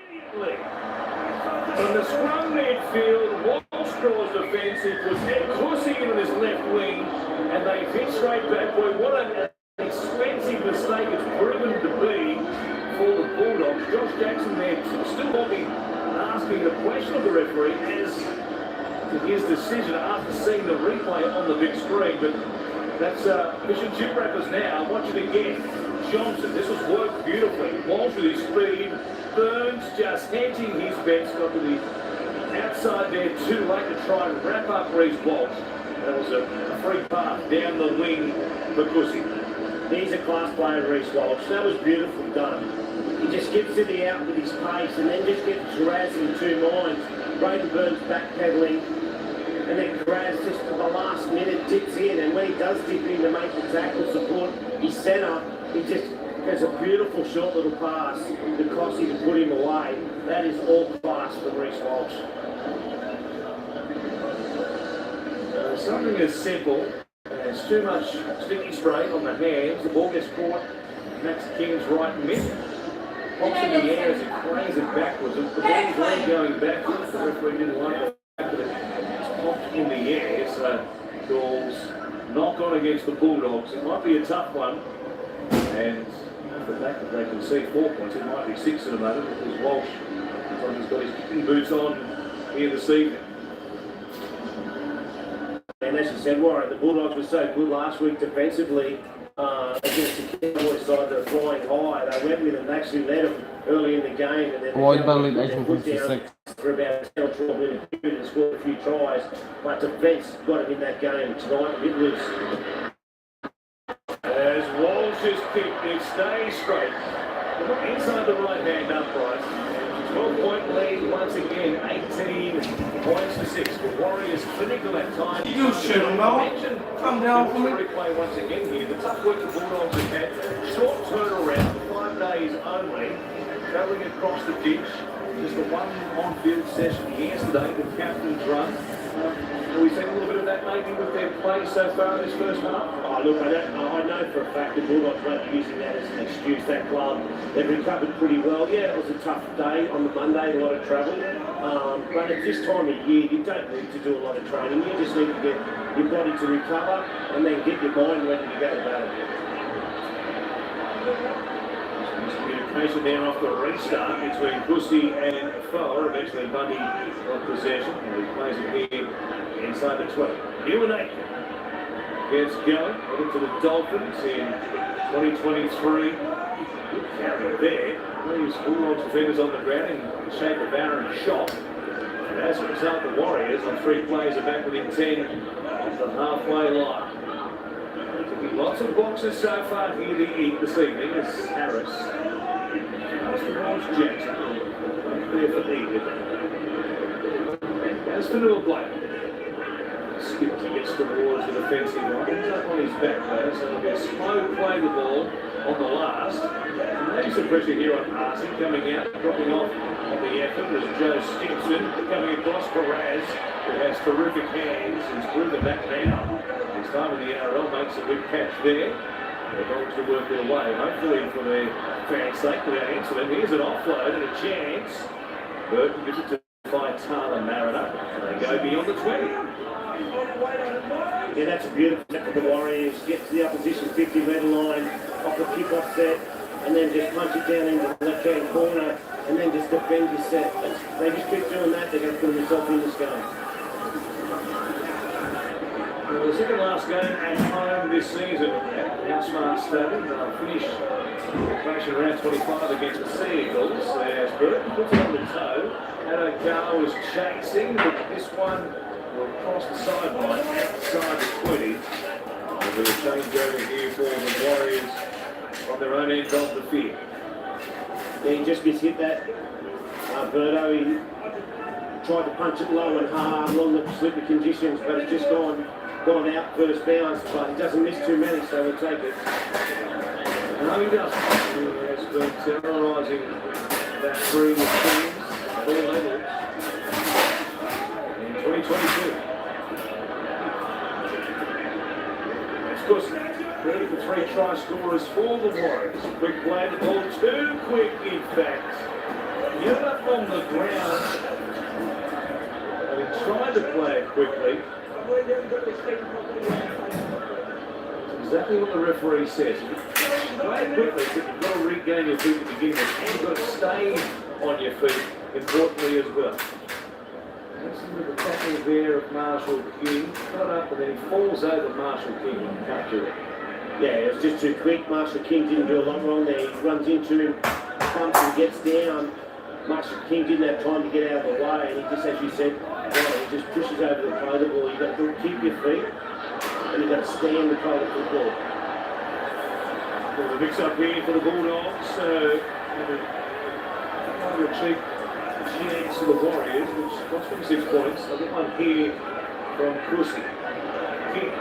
immediately. From the scrum midfield, Walsh draws defence. He puts Ed Cussy into his left wing, and they hit straight back. Boy, what an expensive mistake it's proven to be for the Bulldogs. Josh Jackson there still asking the question of the referee as to his decision after seeing the replay on the big screen. But that's mission chip wrappers now. Watch it again. Johnson, this was worked beautifully. Walsh with his speed. Burns just hedging his bets, got to the outside there too late to try and wrap up Reece Walsh. That was a free pass down the wing for Cussy. He's a class player, Reece Walsh. That was beautifully done. He just gets to the out with his pace and then just gets Graz in two minds. Braden Burns backpedaling, and then Graz just at the last minute dips in, and when he does dip in to make the tackle support his centre, he just has a beautiful short little pass to Cossey to put him away. That is all class from Reece Walsh. Something as simple as too much sticky spray on the hands. The ball gets caught. Max King's right mid. Pops in the air as it plays it backwards. The ball's only going backwards. The referee didn't like the fact that it's popped in the air. So Gauls knock on against the Bulldogs. It might be a tough one. And the fact that they can see 4 points, it might be 6 in a moment because Walsh, he's got his kicking boots on here this evening. And as you said, Warren, the Bulldogs were so good last week defensively against the Cowboys side that are flying high. They went with them, they actually led them early in the game. And then Wide battle in put 1856. down for about 10 or 12 minutes and scored a few tries. But defence got him in that game tonight, a bit loose. As Walsh is kicked, it stays straight. Inside the right-hand upright. 12-point lead once again, 18 points to 6. The Warriors clinical at times. You shouldn't know. Come down for me. Replay once again here. The tough work the Bulldogs have had. Short turnaround, 5 days only. Travelling across the ditch. Just the one on-field session yesterday, the captain's run. Have we seen a little bit of that maybe with their play so far this first half? Oh, look, I know for a fact the Bulldogs won't be using that as an excuse, that club. They've recovered pretty well. Yeah, it was a tough day on the Monday, a lot of travel. But at this time of year, you don't need to do a lot of training. You just need to get your body to recover and then get your mind ready to go to battle. Communication there off the restart between Cussy and Fowler. Eventually Bundy on possession. And he plays it here inside the 20. Newnake gets going. Headed to the Dolphins in 2023. Good carry there. These Bulldogs defenders on the ground in the shape of Aaron shot. And as a result, the Warriors on 3 plays are back within 10 of the halfway line. Ticking lots of boxes so far here to eat this evening as Harris comes towards Jackson. There for Egan. As for Noah Blake. Skips against towards the defensive line. He's up on his back though, so it'll be a slow play the ball on the last. Maybe some pressure here on passing, coming out, dropping off on the effort as Joe Stinson coming across Perez, who has terrific hands. He's proven that now. His time in the NRL makes a good catch there. The Dogs will work it away, hopefully for their fans' sake, without incident. Here's an offload and a chance. Burton gives it to Tyler Mariner, and they go beyond the 20. Yeah, that's a beautiful set for the Warriors. Get to the opposition 50-metre line off the kick-off set, and then just punch it down into the left-hand corner, and then just defend your set. They just keep doing that, they're going to put themselves in this game. Well, the second last game at home this season at the Smart Stadium. They'll finish operation round 25 against the Sea Eagles. As Burton puts it on the toe. Adokar was chasing, but this one will cross the sideline outside the 20. There'll be a changeover here for the Warriors on their own end of the field. Yeah, he just gets hit that. Berto, he tried to punch it low and hard along the slippery conditions, but it's just gone out first bounce, but he doesn't miss too many, so we'll take it. No, he doesn't. He has been terrorising that three teams at all levels in 2022. Of course, ready for 3 try scorers for the Warriors. Quick play, the ball too quick, in fact. Get it up on the ground. Having tried to play it quickly. That's exactly what the referee says. Play it quickly, but you've got to regain your feet at the beginning, and you've got to stay on your feet, importantly as well. That's a little tackle there of Marshall King. Got up and then he falls over Marshall King and can't do it. Yeah, it was just too quick. Marshall King didn't do a lot wrong there. He runs into him, bumps and gets down. Marshall King didn't have time to get out of the way, and he just, as you said, he just pushes over the play the ball. You've got to keep your feet, and you've got to stand to play the football. Well, the mix-up here for the Bulldogs. A cheap chance for the Warriors, which cost them 6 points. I've got one here from Kusi. King.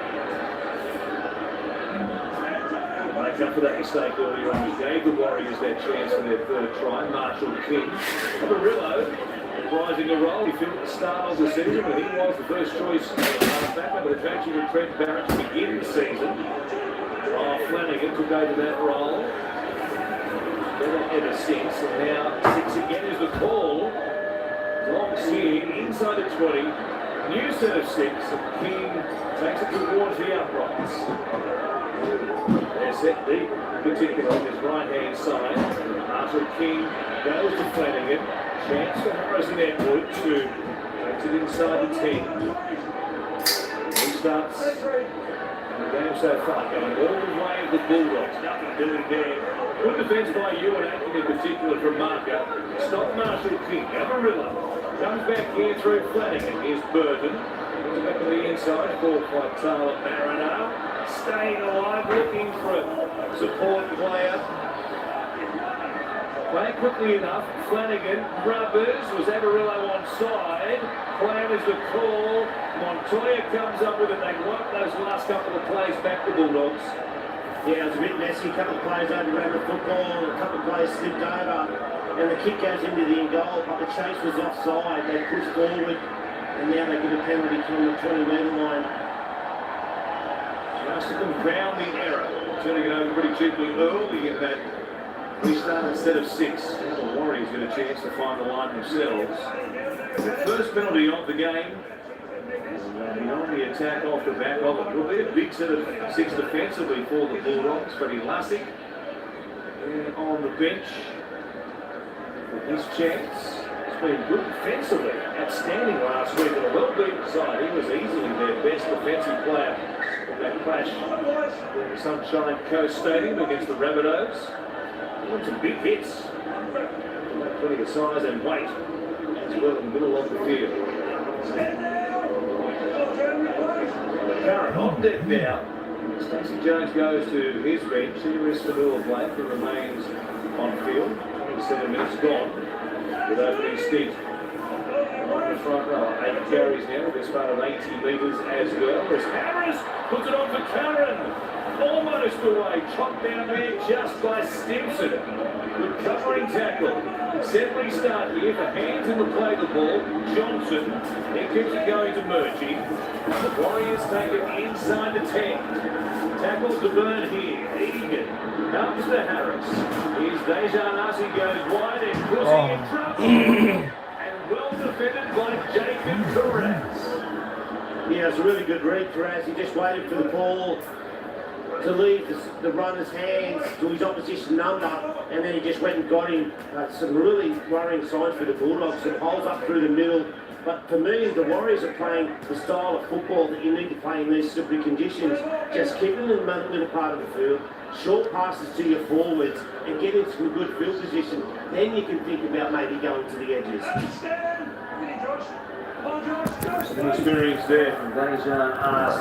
Make up for that mistake earlier on. He gave the Warriors that chance for their third try. Marshall King. Amarillo reprising a role. He filled at the start of the season, but he was the first choice halfback, but eventually with Trent Barrett to begin the season. Flanagan took over that role. Better ever since, and now 6 again is the call. Locks here inside the 20. New set of 6, and King takes it towards the uprights. They're set deep, particularly on his right-hand side. Marshall King goes to Flanagan. Chance for Harrison Edwards, who takes it inside the 10. He starts the game so far, going all the way of the Bulldogs. Nothing doing there. Good defence by you and Atkin in particular from Marker. Stop Marshall King. Amarillo comes back here through Flanagan. Here's Burton. Goes back to the inside. Ball by Tyler Mariner. Staying alive, looking for a support player. Play quickly enough. Flanagan rubbers. Was Amarillo onside? Clammers the call. Montoya comes up with it. They want those last couple of plays back to Bulldogs. Yeah, it was a bit messy. A couple of players overran the football. A couple of players slipped over. And the kick goes into the in-goal, but the chase was offside. They pushed forward. And now they get a penalty from the 20-metre line. Just to confound the error. Turning it over pretty cheaply early in that restart instead of 6. Now the Warriors get a chance to find the line themselves. The first penalty of the game. And the only attack off the back of it. Will be a big set of 6 defensively for the Bulldogs. Freddie Lussick on the bench with his chance. It's been good defensively. Outstanding last week. And a well-beaten side. He was easily their best defensive player That clash in Sunshine Coast Stadium against the Rabbitohs. Some big hits. Plenty of size and weight as well in the middle of the field. Current on deck now. Stacey Jones goes to his bench. Here is Fanua Blake, who remains on field. 27 minutes gone with opening stint. On the front row, 8 carries now, with this part of 80 metres as well. As Harris puts it on for Curran. Almost away, chopped down there just by Stimson. Good covering tackle. Settling start here for hands in the play the ball. Johnson, he keeps it going to Murchie. The Warriors take it inside the 10. Tackles to burn here. Egan comes to Harris. Here's Dejan Arce goes wide and pushing in trouble. And well defended by Jacob Carras. Yeah, it's a really good read, Carras. He just waited for the ball to leave the runner's hands to his opposition number, and then he just went and got him. Some really worrying signs for the Bulldogs. Some holes up through the middle. But for me, the Warriors are playing the style of football that you need to play in these slippery conditions. Just keep them in the middle part of the field, short passes to your forwards, and get into some good field position. Then you can think about maybe going to the edges. Some experience there from Dejan Arce.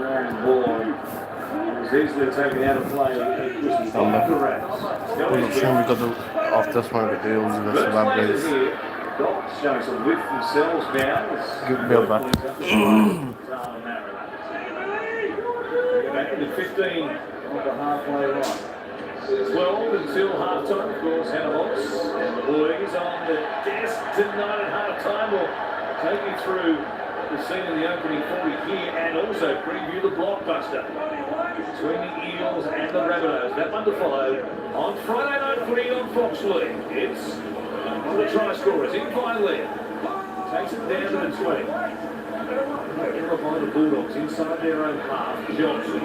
Long ball. He's easily taken out of play. I'm not sure we got the off this one with the deals and the celebrities. Dogs showing some width themselves now. Good build back. Back into 15 on the halfway line. 12 until half time, of course. Hannah Hawks and the boys on the desk tonight at half time. We'll take you through the scene in the opening 40 here and also preview the blockbuster between the Eels and the Rabbitohs. That one to follow on Friday night footy on Foxley. It's one of the try scorers in by Lee. Takes it down to the 20. In by the Bulldogs inside their own half. Johnson.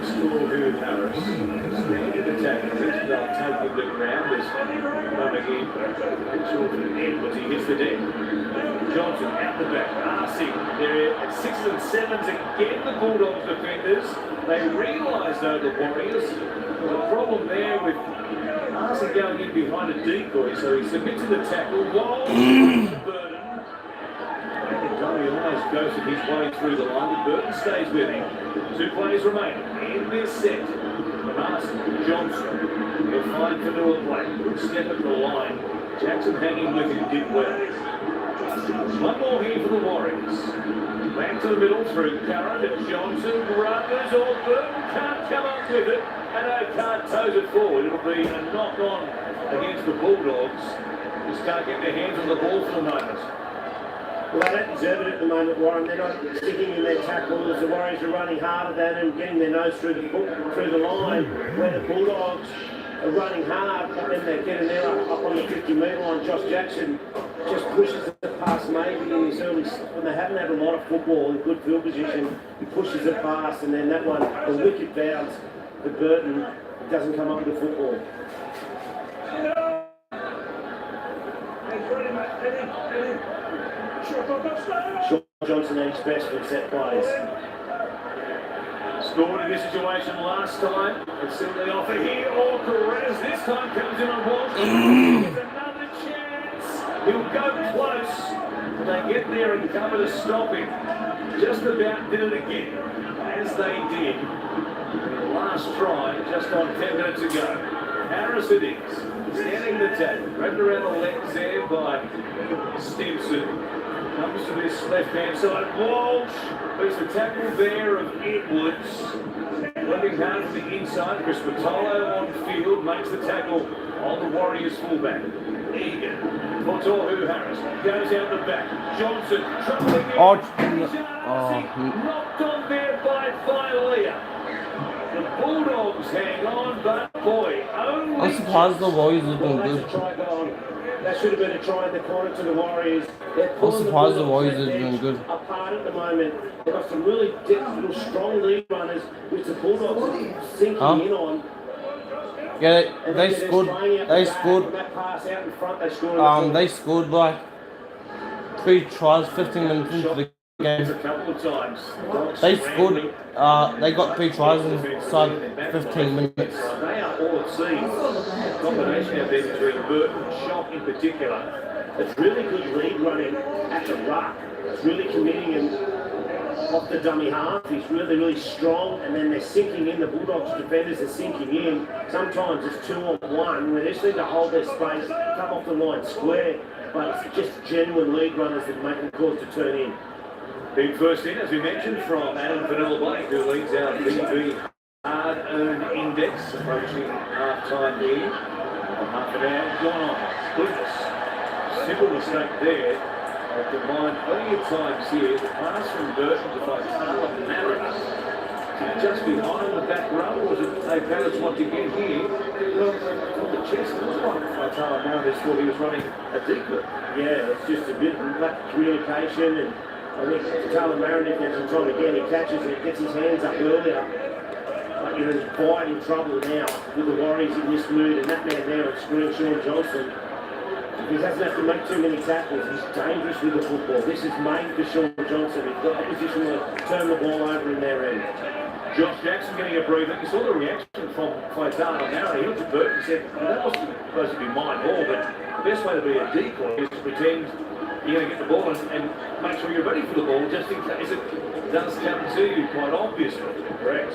Score here with Harris. Standing attack. They'll take him to the ground. There's coming in. Edwards, he hits the deck. Johnson out the back. Arce, they're at 6s and 7s again, the Bulldogs defenders. They realise, though, the Warriors, there's a problem there with Arce going in behind a decoy, so he submits to the tackle. Whoa! Burton. He almost goes his way through the line, but Burton stays with him. 2 plays remain in this set. Arce, Johnson, he'll find Fanua Blake. Good step at the line. Jackson hanging with him, did well. One more here for the Warriors. Back to the middle through Curran to Johnson. Runners or Burton can't come up with it. And O'Cart toes it forward. It'll be a knock on against the Bulldogs. Just can't get their hands on the ball for the moment. Well, they don't deserve it at the moment, Warren. They're not sticking in their tackles. The Warriors are running harder than them, getting their nose through the line, where the Bulldogs are running hard, but then they're getting there up on the 50-metre line. Josh Jackson just pushes it past maybe in his early, when they haven't had a lot of football in good field position, he pushes it past, and then that one, the wicket bounce for Burton, it doesn't come up with the football. Sean Johnson at his best with set plays. Scored in this situation last time. It's simply offer here. Or Carras this time comes in on Walsh. There's another chance. He'll go close. And they get there and cover to stop him. Just about did it again. As they did. The last try, just on 10 minutes ago. Harris it is. Standing the tackle. Wrapped around the legs there by Stimson. Comes to this left-hand side. Walsh. There's the tackle there of Edwards. Looking hard from the inside. Chris Patolo on field. Makes the tackle on the Warriors fullback. Egan. Fortorhu Harris. Goes out the back. Johnson. Troubling in. Knocked on there by Thailia. The Bulldogs hang on, but boy, only I'm surprised the Warriors are doing good. That should have been a try in the corner to the Warriors. I'm surprised the Warriors are doing good. Apart at the moment, they've got some really little strong lead runners, which the Bulldogs are sinking in on. Yeah, they scored. They scored. They scored like 3 tries, 15 minutes into the game. A couple of times. They scored. They got 3 tries inside 15 minutes. They are all at sea. A combination out there between Burton and Shock in particular. It's really good lead running at the ruck. It's really committing and off the dummy half. He's really, really strong, and then they're sinking in. The Bulldogs defenders are sinking in. Sometimes it's 2 on 1 where they just need to hold their space, come off the line square. But it's just genuine lead runners that make them cause to turn in. Big first in, as we mentioned, from Adam Vanilla Blake, who leads our BB hard-earned index, approaching half-time here. Half an hour gone on. Goodness. Simple mistake there. I've been mind plenty of times here. The pass from Burton to Faitala Mariner. Just behind the back row, or was it they balanced once again here? Well, on the chest, it was like Faitala Mariner thought he was running a deeper. Yeah, it's just a bit of lack of communication, and I think Faitala Mariner gets some time again. He catches it, gets his hands up earlier. But you know, he's quite in trouble now with the Warriors in this mood, and that man there on screen, Sean Johnson. He doesn't have to make too many tackles. He's dangerous with the football. This is made for Sean Johnson. If the opposition will turn the ball over in their end. Josh Jackson getting a breather. You saw the reaction from Faitala Mariner. He looked at Burton and said, well, that wasn't supposed to be my ball, but the best way to be a decoy is to pretend you're going to get the ball and make sure you're ready for the ball, just in case it does come to you, quite obviously. Correct.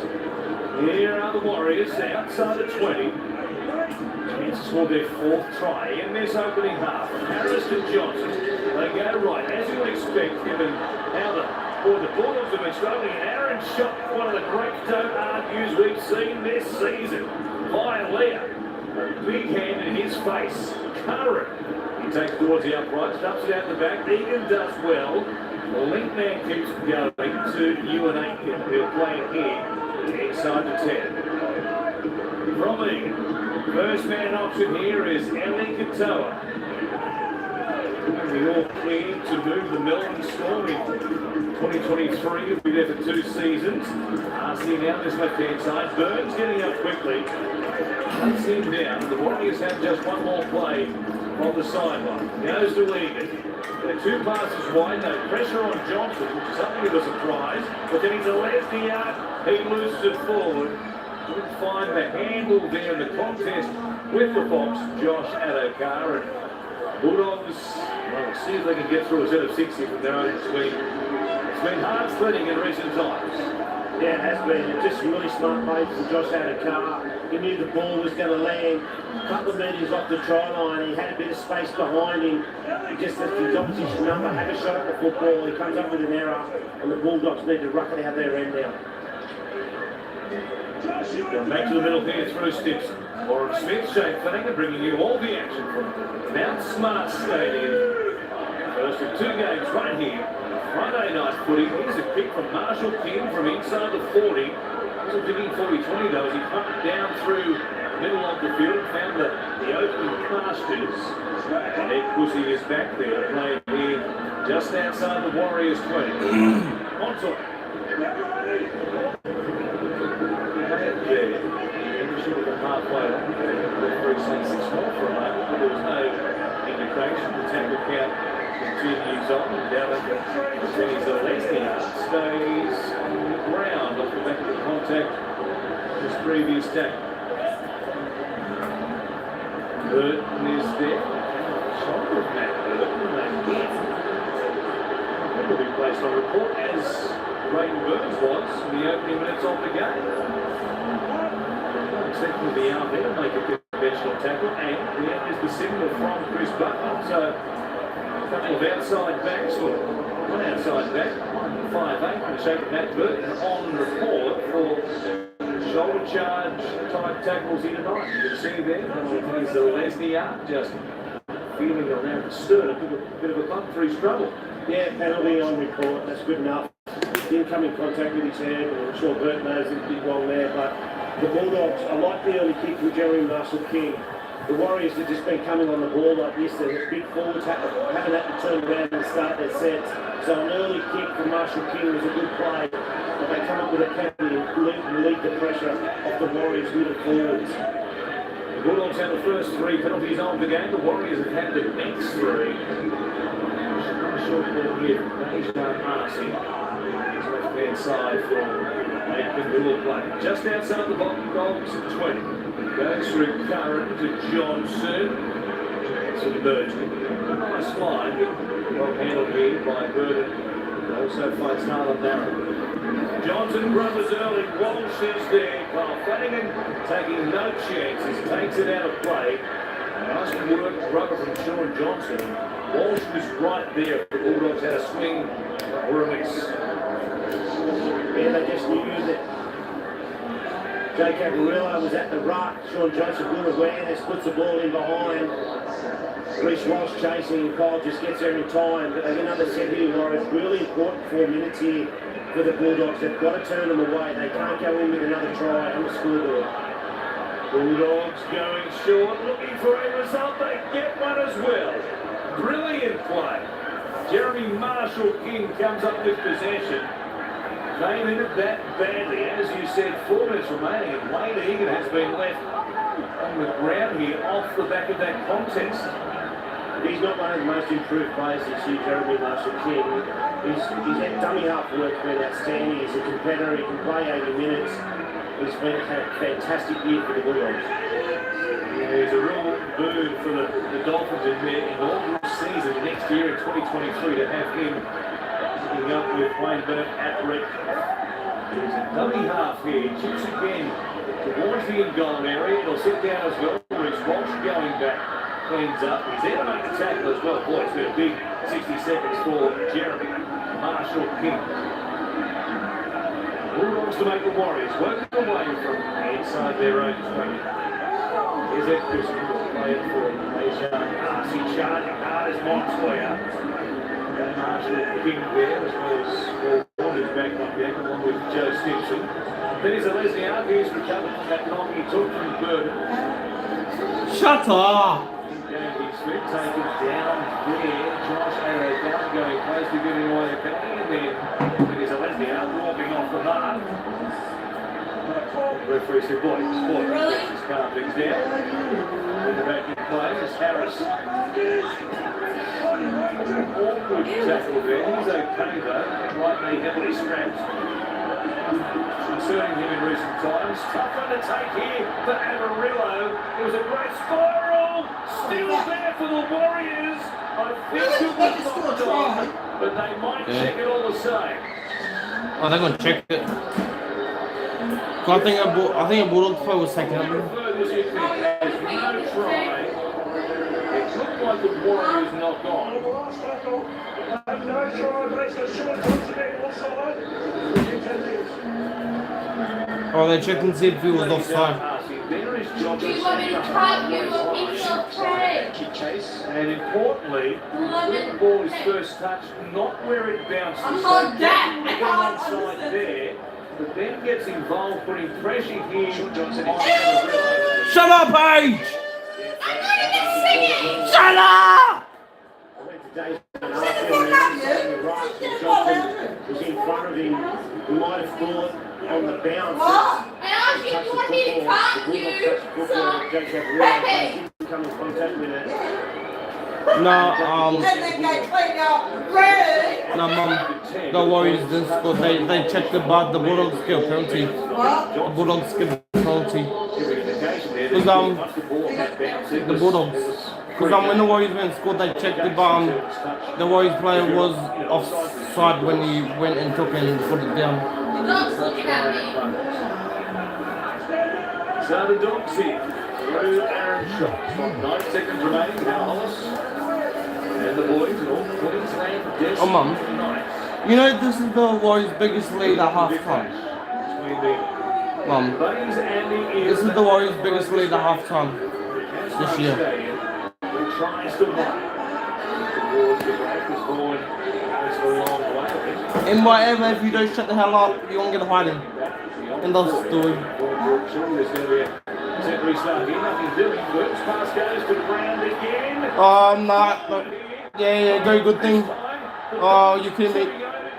Here are the Warriors outside the 20. Chance to score their 4th try in this opening half. Harris and Johnson, they go right, as you would expect, given how the Bulldogs have been struggling. Aaron shot one of the great don't argues we've seen this season. By Leah, big hand in his face. Curran, he takes towards the upright, stuffs it out the back. Egan does well. The link man keeps going to Ewan Aitken, who'll play it here inside the 10. From Egan. First man option here is Ellie Katoa. We all clear to move the Melbourne Storm in 2023. He'll be there for 2 seasons. RC now this left-hand side. Burns getting up quickly. Cuts him down. The Warriors have just one more play on the sideline. Goes to Egan. The 2 passes wide. No pressure on Johnson, which is something of a surprise. But then he's a lefty out. He loses it forward. Couldn't find the handle there in the contest with the Fox, Josh Adokar. And Bulldogs, well, see if they can get through a set of 60 from their own swing. It's been hard sledding in recent times. Yeah, it has been. Just really smart play from Josh Adokar. He knew the ball was going to land a couple of metres off the try line. He had a bit of space behind him. He just left his opposition number, had a shot at the football. He comes up with an error, and the Bulldogs need to ruck it out their end now. Back to the middle here through Stimson. Warren Smith, Shane Finnegan bringing you all the action from Mount Smart Stadium. First of 2 games right here. Friday night footy. Here's a kick from Marshall King from inside the 40. Wasn't thinking 40-20 though as he pumped down through the middle of the field. Found the open pastures. And Ed Pussy is back there playing here just outside the Warriors 20. On top. Halfway on, the referee saying 6 more for a moment, but there was no indication. The tackle count continues on, and down at the Penny Zalesky stays on the ground off the back of the contact this previous tackle. Burton is there. Shoulder of Matt Burton, that will be placed on report as Braden Burns was in the opening minutes of the game. Expecting to be out there to make a conventional tackle, and there is the signal from Chris Butler. So a couple of outside backs, or one outside back, 5'8", in the shape of Matt Burton, on report for shoulder charge type tackles here tonight. You can see there, he's the Lesniak just feeling around the stern, a bit of a bump for his trouble. Yeah, penalty on report, that's good enough. Didn't come in contact with his head, and I'm sure Burton knows he did wrong there, but the Bulldogs, I like the early kick from Jerry Marshall King. The Warriors have just been coming on the ball like this, and the big forwards haven't had to turn around and start their sets. So an early kick from Marshall King was a good play, but they come up with a penalty and lead the pressure off the Warriors middle forwards. The Bulldogs had the first 3 penalties of the game. The Warriors have had the next 3. Short ball here. Dejan Arce. Left-hand side from Aikman, who will play just outside the Bulldogs 20. Goes through Curran to Johnson. To Burton. Nice line. Well handled here by Burton. Also fights Harlan Darren. Johnson brothers early. Walsh is there. Carl Flanagan taking no chances. Takes it out of play. Nice work, rubber from Sean Johnson. Walsh was right there. The Bulldogs had a swing or a miss. Yeah, they just knew that Jay Cabarilla was at the ruck. Sean Johnson, good awareness, puts the ball in behind. Reece Walsh chasing, and Kyle just gets there in time. But they get another set here, Warriors. Really important 4 minutes here for the Bulldogs. They've got to turn them away. They can't go in with another try on the scoreboard. Bulldogs going short, looking for a result. They get one as well. Brilliant play. Jeremy Marshall-King comes up with possession. Came in at that badly. As you said, 4 minutes remaining, and Wayne Egan has been left on the ground here off the back of that contest. He's not one of the most improved players this year, Jeremy Marshall-King. He's had dummy half work, been outstanding. He's a competitor, he can play 80 minutes. He's had a fantastic year for the Bulldogs. Yeah, he's a real boon for the Dolphins in their inaugural season next year in 2023 to have him picking up with Wayne Bennett at Red. There's a dummy half here. Chips again towards the in-goal area. It'll sit down as well. Reece Walsh going back. Cleans up. He's there to make the tackle as well. Boy, it's been a big 60 seconds for Jeremy Marshall-King. Bulldogs to make the Warriors work away from inside their own 20. Here's Edwards playing for Dejan Arce. Charging hard as Mike's way up. Marshall-King there as well as Paul who's back on deck along with Joe Simpson. Then here's a Leslie Arce who's recovered from that knock he took from Burton. Shut up! Smith taken down there. Josh Arrow going close to giving away a penalty, and then there's a Leslie out walking off the mark. The referee said, boys, just calm things down. In the back in play is Harris. Awkward tackle there. He's okay though. Right knee heavily scratched. Concerning him in recent times. Tough one to take here for Amarillo. It was a great spiral. Still there for the Warriors. I think it was knocked off, but they might check it all the same. Oh, they're going to check it. I think a Bulldogs player was taken up. There's no try. It looked like the Warriors knocked on. No try, but it's a short offside. Oh, they're checking to see if he was offside. Do you want me to cut you up in your face? And importantly, the ball is first touched, not where it bounces. I'm not that. I can't Onside there, but then gets involved, putting pressure here. Shut up, Paige! I'm not even singing! Shut up! Was in front of him. We might have thought on the bounce. I asked you, do you want me to cut you? Come in contact with it. No, Mum, the Warriors didn't score. They checked the Bulldogs give penalty. The Bulldogs give penalty. Because the Bulldogs. Because when the Warriors went and scored, they checked the Warriors player was offside when he went and took and put it down. The dog's looking at me. So the Dogs here, through Aaron Shot. 9 seconds remaining, now Hollis. And the boys all Queensland destined Oh, Mum. tonight. You know this is the Warriors' biggest lead at half-time. Mum, Buddies and the this is the Warriors' biggest lead at half-time this year. Tries to run. Towards the break is forward. Goes a long way. And whatever, if you don't shut the hell up, you won't get hiding. And they'll still win. There's going to be a temporary start here. Nothing doing. Works pass goes to Brown again. Oh, nah. Yeah, very good thing. Oh, you kidding me?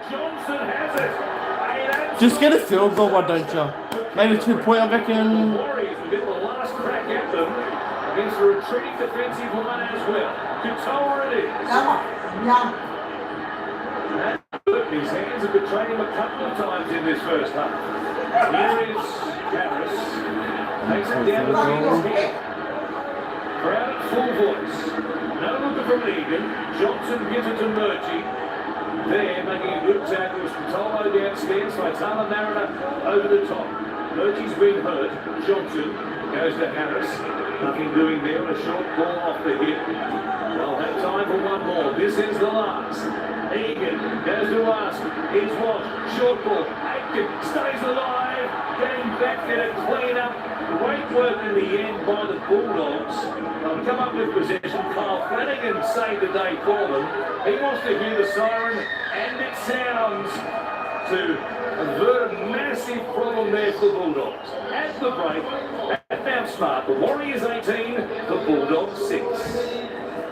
Johnson has it. Just get a field goal, why don't you? Maybe 2 point, I reckon. Warriors will get the last crack at them against the retreating defensive line as well. Katoa it is. His hands have betrayed him a couple of times in this first half. Here is Harris. Takes it down to his head. Crowd at full voice. No looker from Egan. Johnson gives it to Murchie. There, making a good tackle was Tolo downstairs. Faitala Mariner over the top. Murchie's been hurt. Johnson goes to Harris. Nothing doing there. A short ball off the hip. They'll have time for one more. This is the last. Egan goes to ask. He's watched. Short ball. Aitken stays alive. Getting back there to clean up. Great work in the end by the Bulldogs. They'll come up with possession. Kyle Flanagan saved the day for them. He wants to hear the siren, and it sounds to avert a massive problem there for the Bulldogs. At the break, at Mount Smart, the Warriors 18, the Bulldogs 6.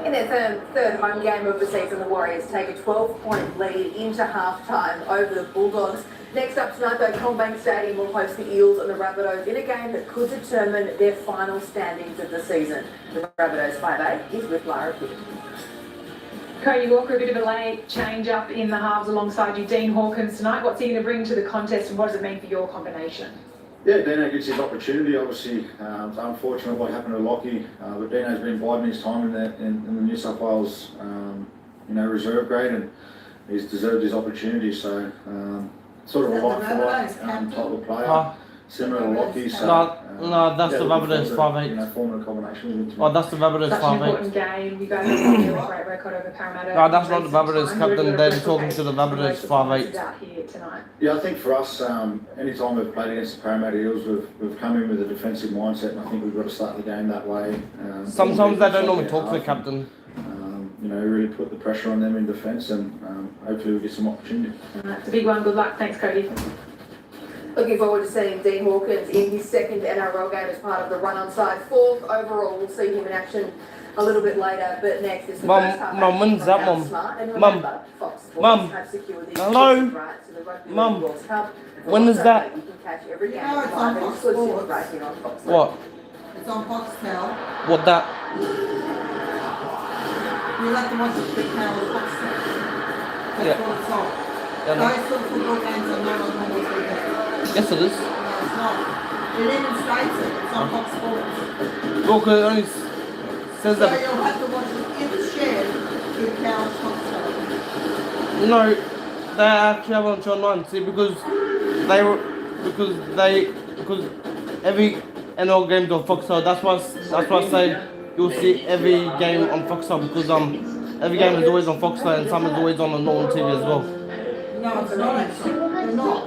In their third home game of the season, the Warriors take a 12-point lead into half-time over the Bulldogs. Next up tonight, though, Combank Stadium will host the Eels and the Rabbitohs in a game that could determine their final standings of the season. The Rabbitohs 5'8" is with Lara Pitt. Cody Walker, a bit of a late change up in the halves alongside you. Dean Hawkins tonight. What's he going to bring to the contest, and what does it mean for your combination? Yeah, Dino gets his opportunity. Obviously, it's unfortunate what happened to Lockie, but Dino's been biding his time in the New South Wales, reserve grade, and he's deserved his opportunity. So, sort of a like-for-like type of player, similar to Lockie. So, no, that's the Rabbitohs 5'8". Forming a combination with him. Oh, that's the Rabbitohs 5'8". Such an important game. You guys have a great record over Parramatta. No, that's not the Rabbitohs captain. They're talking to the Rabbitohs 5'8". Here tonight. Yeah, I think for us, anytime we've played against the Parramatta Eels, we've come in with a defensive mindset, and I think we've got to start the game that way. Sometimes they don't normally talk to the captain. Really put the pressure on them in defence, and hopefully we'll get some opportunity. It's a big one. Good luck. Thanks, Cody. Looking forward to seeing Dean Hawkins in his second NRL game as part of the run on side. Fourth overall, we'll see him in action a little bit later, but next is the first half. Mum, when's that, Mum? Mum. Hello? Mum. When is that? You can catch every game No, it's on live Fox exclusive Sports. racing on Fox. What? It's on Foxtel. What that? You like to watch the big channel Foxtel. That's Yeah. what it's on. Yeah, no. Those sort of football games are not on normal TV. Yes, it is. No, it's not. It even states it. It's on Fox Sports. Look, it only says So that. you'll have to watch it if it's shared through Cows Foxtel. No, they actually have on Channel 9. See, because every NRL game's on Foxtel. That's why I say you'll see every game on Foxtel, because every game is always on Foxtel and some is always on the normal TV as well. No, it's not actually. They're not.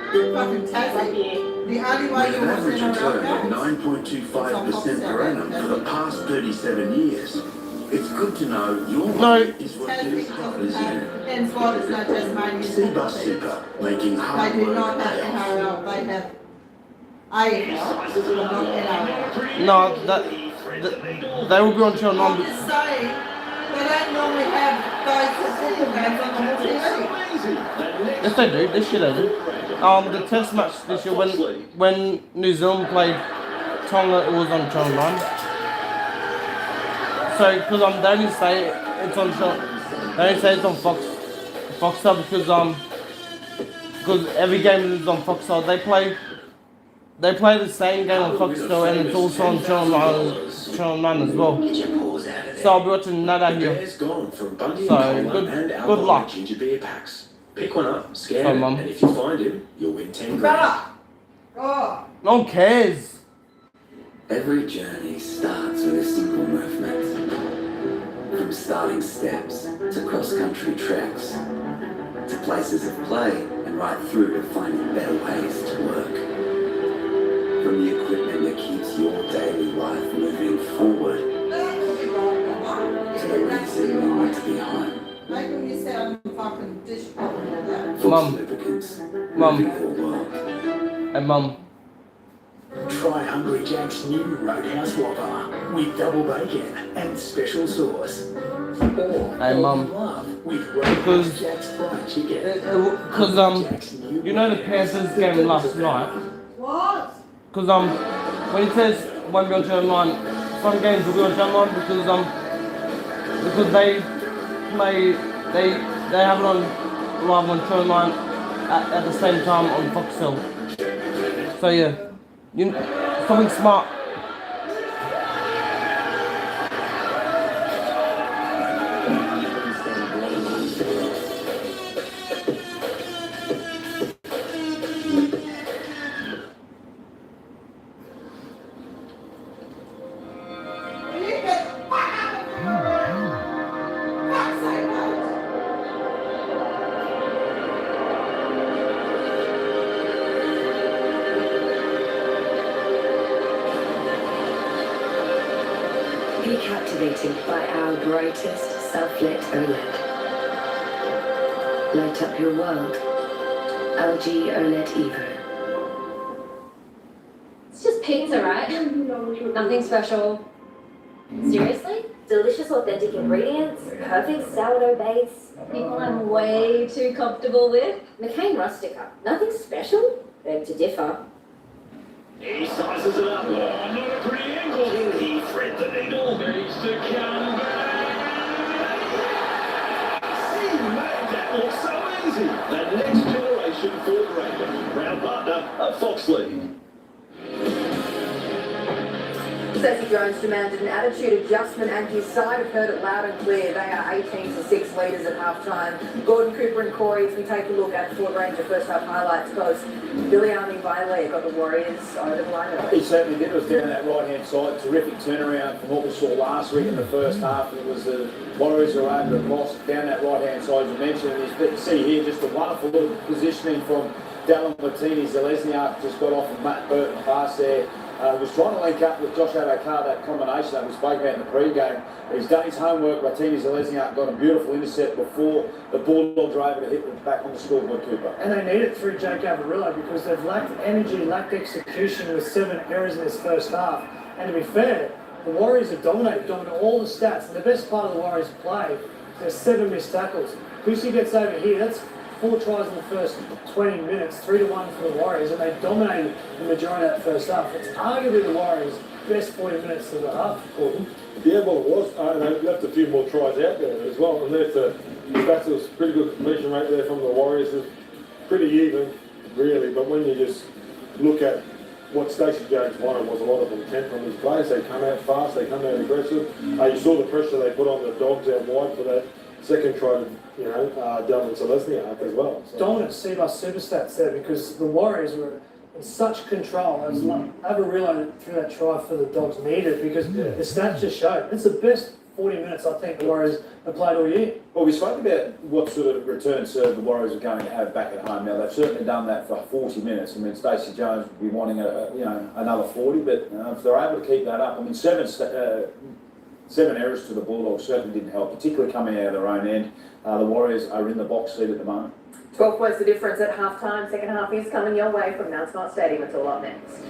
Fucking Tassie. The only way you watch Average it return on of 9.25% per annum for the past 37 years. It's good to know your money is worth as hard as you. Hence why there's no Tasmanian Seabus Super, making They hard do work not have pay off. NRL, they have AFL, but not NRL. No, they will be on Channel 9. I'm just saying, they don't normally have those football games on the whole TV. Yes, they do. This year they do. The test match this year, when New Zealand played Tonga, it was on Channel 9. So, because they only say it's on Foxtel because every game is on Foxtel. They play the same game on Foxtel, and it's also on Channel 9 as well. So I'll be watching that out here. So good luck. Ginger beer packs. Pick one up, scan Sorry, it, Mum. and if you find him, you'll win 10 grand. Oh. No one cares. Every journey starts with a simple movement. From starting steps to cross-country treks, to places of play and right through to finding better ways to work. From the equipment that keeps your daily life moving forward, to the reason you want to be home. Maybe when you sound fucking dish problem or that. Force lubricants, Mum. moving your world. Hey, Mum. Try Hungry Jack's new Roadhouse Whopper with double bacon and special sauce. Hey mum, because you know the Panthers game last night. What? Because when it says won't be on channel 9, some games will be on channel 9 because they have it on live on channel 9 at the same time on Foxtel. So yeah, something smart. Be captivated by our brightest self-lit OLED. Light up your world. LG OLED Evo. It's just pizza, right? Nothing special. Seriously? Delicious authentic ingredients, perfect sourdough base. People I'm way too comfortable with. McCain Rustica. Nothing special? Beg to differ. He sizes it up. Oh, not a pretty angle. He thread the needle. Needs to come back. He made that look so easy. The next generation Ford Ranger. Proud partner of Foxley. Stacey Jones demanded an attitude adjustment and his side have heard it loud and clear. They are 18-6 leaders at half-time. Gordon, Cooper and Corey, as we take a look at Ford Ranger first half highlights post. Billy Army Bailey got the Warriors over the line. He certainly did. It was down that right-hand side. Terrific turnaround from what we saw last week in the first half. It was the Warriors who were able to cross down that right-hand side, as you mentioned. And you see here just a wonderful little positioning from Dallin Martini-Zelezniak. Just got off of Matt Burton pass there. Was trying to link up with Josh Adokar, that combination that we spoke about in the pre-game. He's done his homework. Martini-Zelezniak got a beautiful intercept before the Bulldogs were able to hit them back on the scoreboard, Cooper. And they need it through Jake Avarillo because they've lacked energy, lacked execution with 7 errors in this first half. And to be fair, the Warriors have dominated all the stats. And the best part of the Warriors' play, there's 7 missed tackles. Kusi gets over here, that's 4 tries in the first 20 minutes, 3-1 for the Warriors, and they dominated the majority of that first half. It's arguably the Warriors' best 40 minutes of the half, Gordon. Yeah, well, it was. They left a few more tries out there as well, and the stats was pretty good completion rate there from the Warriors. It was pretty even, really, but when you just look at what Stacey Jones wanted was a lot of intent from his players. They come out fast, they come out aggressive. You saw the pressure they put on the Dogs out wide for that second try to, Dallin Zelezniak as well. So. Dominant C-Bus super stats there because the Warriors were in such control. It was like Avarillo through that try for the Dogs needed because the stats just showed. It's the best 40 minutes I think the Warriors have played all year. Well, we spoke about what sort of return serve the Warriors are going to have back at home. Now, they've certainly done that for 40 minutes. I mean, Stacey Jones would be wanting another 40, but if they're able to keep that up, I mean, 7 errors to the Bulldogs certainly didn't help, particularly coming out of their own end. The Warriors are in the box seat at the moment. 12 points the difference at half-time. Second half is coming your way from Mount Smart Stadium. It's all up next.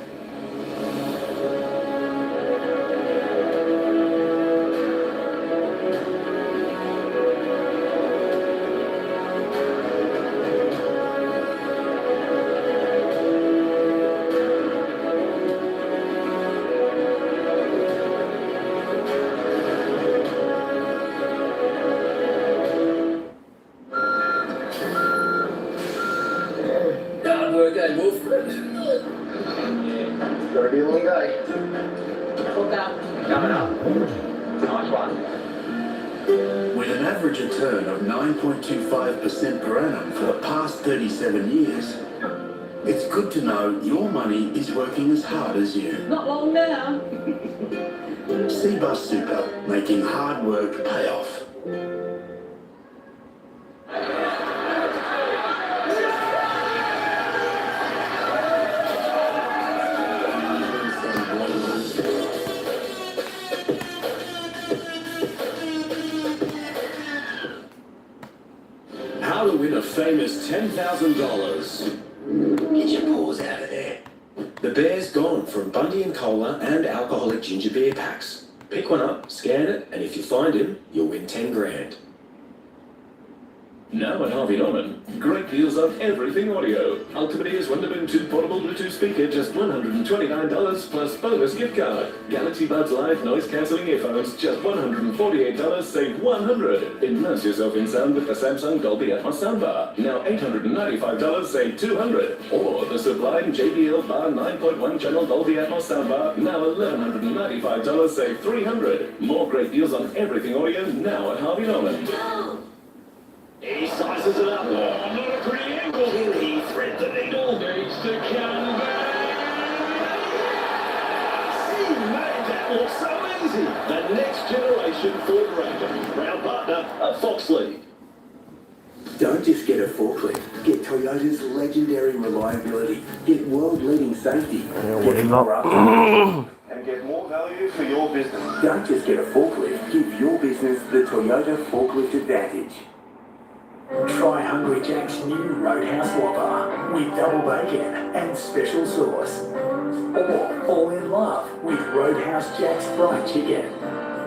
Gonna be a long day. Coming up. Nice one. With an average return of 9.25% per annum for the past 37 years, it's good to know your money is working as hard as you. Not long now. C-Bus Super, making hard work pay off. How to win a famous $10,000. Get your paws out of there. The Bear's Gone from Bundy and Cola and alcoholic ginger beer packs. Pick one up, scan it, and if you find him, you'll win 10 grand. Now at Harvey Norman, great deals on everything audio. Ultimate Ears Wonderbin 2 portable Bluetooth speaker, just $129 plus bonus gift card. Galaxy Buds Live noise cancelling earphones, just $148, save $100. Immerse yourself in sound with the Samsung Dolby Atmos soundbar. Now $895, save $200. Or the Sublime JBL Bar 9.1 channel Dolby Atmos soundbar, now $1,195, save $300. More great deals on everything audio now at Harvey Norman. He sizes it up. Oh, not a pretty angle. Here he threads the needle. Needs to come back. He made that look so easy. The next generation Ford Ranger. Proud partner of Foxley. Don't just get a forklift. Get Toyota's legendary reliability. Get world-leading safety. Get more uptime. And get more value for your business. Don't just get a forklift. Give your business the Toyota Forklift Advantage. Try Hungry Jack's new Roadhouse Whopper with double bacon and special sauce. Or fall in love with Roadhouse Jack's fried chicken.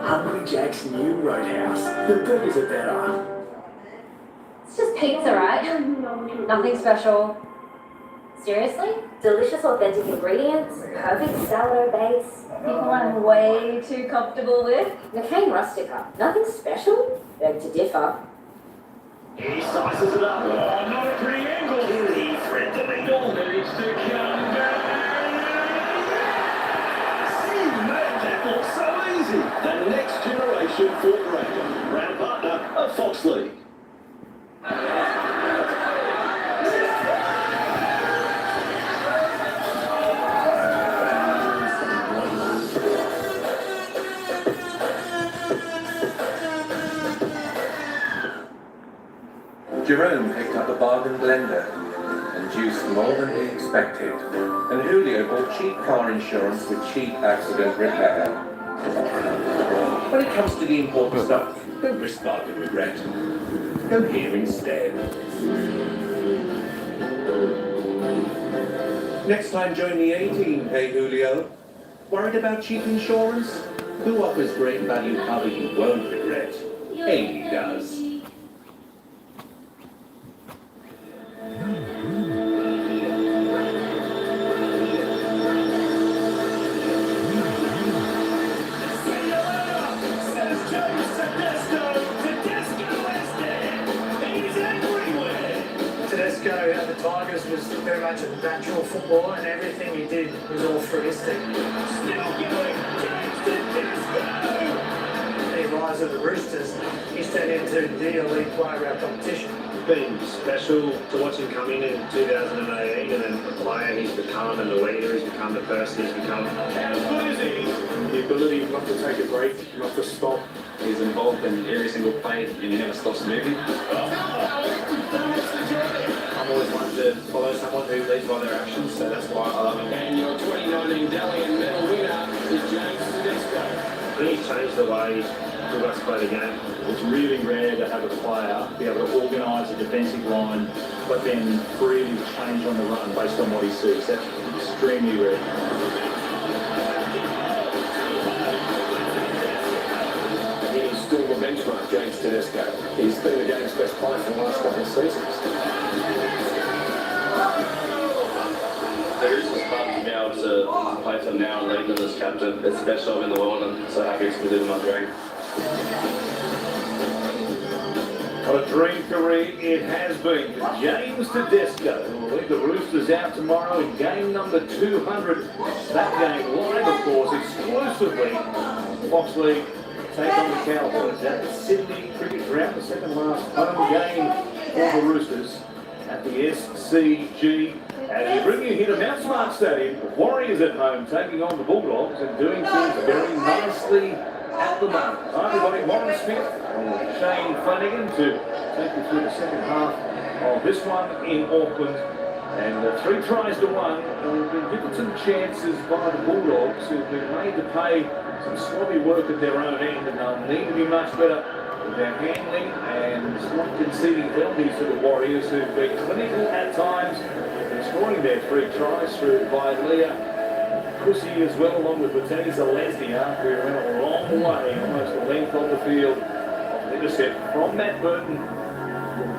Hungry Jack's new Roadhouse. The burgers are better. It's just pizza, right? Nothing special. Seriously? Delicious, authentic ingredients, perfect sourdough base. People I'm way too comfortable with. McCain Rustica. Nothing special? Beg to differ. He sizes it up. Oh, not a pretty angle. Here he threads the needle. Needs to come back. He made that look so easy. The next generation Ford Ranger. Proud partner of Foxley. Jerome picked up a bargain blender and juiced more than he expected. And Julio bought cheap car insurance with cheap accident repair. When it comes to the important stuff, don't risk bargain regret. Go here instead. Next time join the A-team, hey Julio. Worried about cheap insurance? Who offers great value cover you won't regret? Haley does. At the Tigers was very much a natural footballer, and everything he did was altruistic. Still going, he rise of the Roosters, he's turned into the elite player of our competition. It's been special to watch him come in 2018 and then the player he's become and the leader he's become, the person he's become. How good is he? The ability not to take a break, not to stop. He's involved in every single play and he never stops moving. I've always wanted to follow someone who leads by their actions, so that's why I love him. And your 2019 Dalian medal winner is James Tedesco. I think he's changed the way Bulldogs play the game. It's really rare to have a player be able to organise a defensive line, but then freely change on the run based on what he sees. That's extremely rare. He's still the benchmark, James Tedesco. He's been the game's best player for the last couple of seasons. There is this fun to be able to play for now and lead them as captain. It's the best job in the world and so happy to be living my dream. What a dream career it has been for James Tedesco, who will lead the Roosters out tomorrow in game number 200. That game live, of course, exclusively Fox League take on the Cowboys at the Sydney Cricket Ground, the second last home game for the Roosters at the SCG. And we bring you here to Mount Smart Stadium, the Warriors at home taking on the Bulldogs and doing things very nicely at the moment. Hi everybody, Warren Smith and Shane Flanagan to take you through the second half of this one in Auckland. And 3 tries to 1, and we've been given some chances by the Bulldogs who've been made to pay some sloppy work at their own end, and they'll need to be much better with their handling and not conceding penalties to the Warriors who've been clinical at times, and scoring their 3 tries through by Leah Pussy as well, along with Mateni Lesnia, who went a long way, almost the length of the field. Intercept from Matt Burton,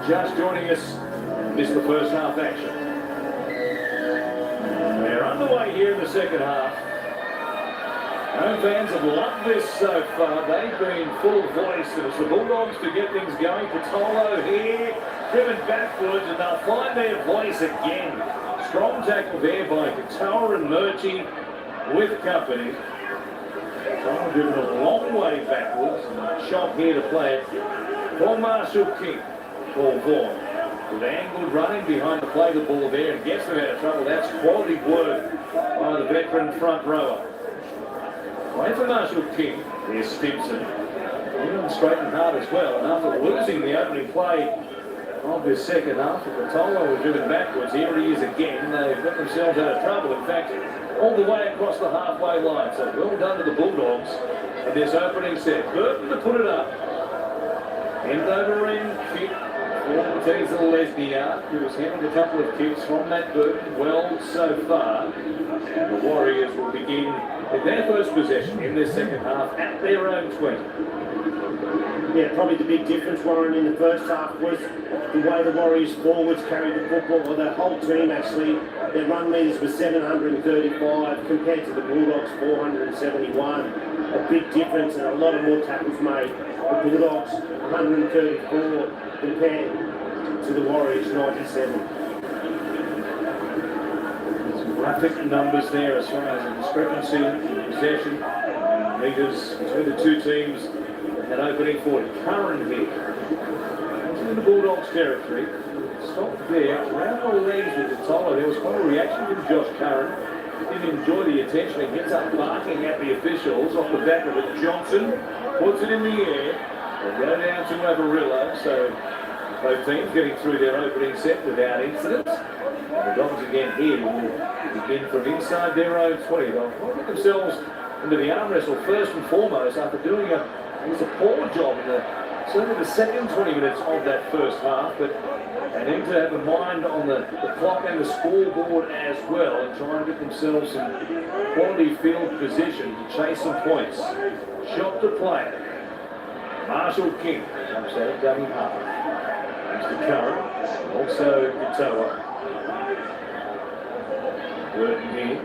just joining us, missed the first half action. They're underway here in the second half. Home fans have loved this so far. They've been full voice, and it's the Bulldogs to get things going. Patolo here, driven backwards, and they'll find their voice again. Strong tackle there by Katoa and Murchie with company. Katoa driven a long way backwards, and shot here to play it for Marshall King. Paul Vaughan with angled running behind the play, the ball there, and gets them out of trouble. That's quality work by the veteran front rower. Play for Marshall King. Here's Stimson. Even straight and hard as well. And after losing the opening play of this second half, Patolo was driven backwards. Here he is again. They've got themselves out of trouble. In fact, all the way across the halfway line. So well done to the Bulldogs in this opening set. Burton to put it up. End over end kick for Teza Lesnia, who has handled a couple of kicks from Matt Burton. Well so far. And the Warriors will begin with their first possession in this second half at their own 20. Yeah, probably the big difference, Warren, in the first half was the way the Warriors forwards carried the football, or the whole team actually. Their run meters were 735 compared to the Bulldogs 471. A big difference and a lot of more tackles made. The Bulldogs 134 compared to the Warriors 97. Graphic numbers there as far as the discrepancy in possession meters between the two teams. That opening for Curran here. In the Bulldogs territory. Stopped there, around the legs with the Toller. There was quite a reaction from Josh Curran. Didn't enjoy the attention and gets up barking at the officials off the back of it. Johnson puts it in the air. They'll go down to Avarillo. So both teams getting through their opening set without incident. And the Dogs again here will begin from inside their own 20. They'll put themselves into the arm wrestle first and foremost after doing a poor job in certainly the second 20 minutes of that first half, but they need to have a mind on the clock and the scoreboard as well and try and get themselves some quality field position to chase some points. Shot to play. Marshall King comes out dummy half. Mr. Curran, also Katoa. Burton here.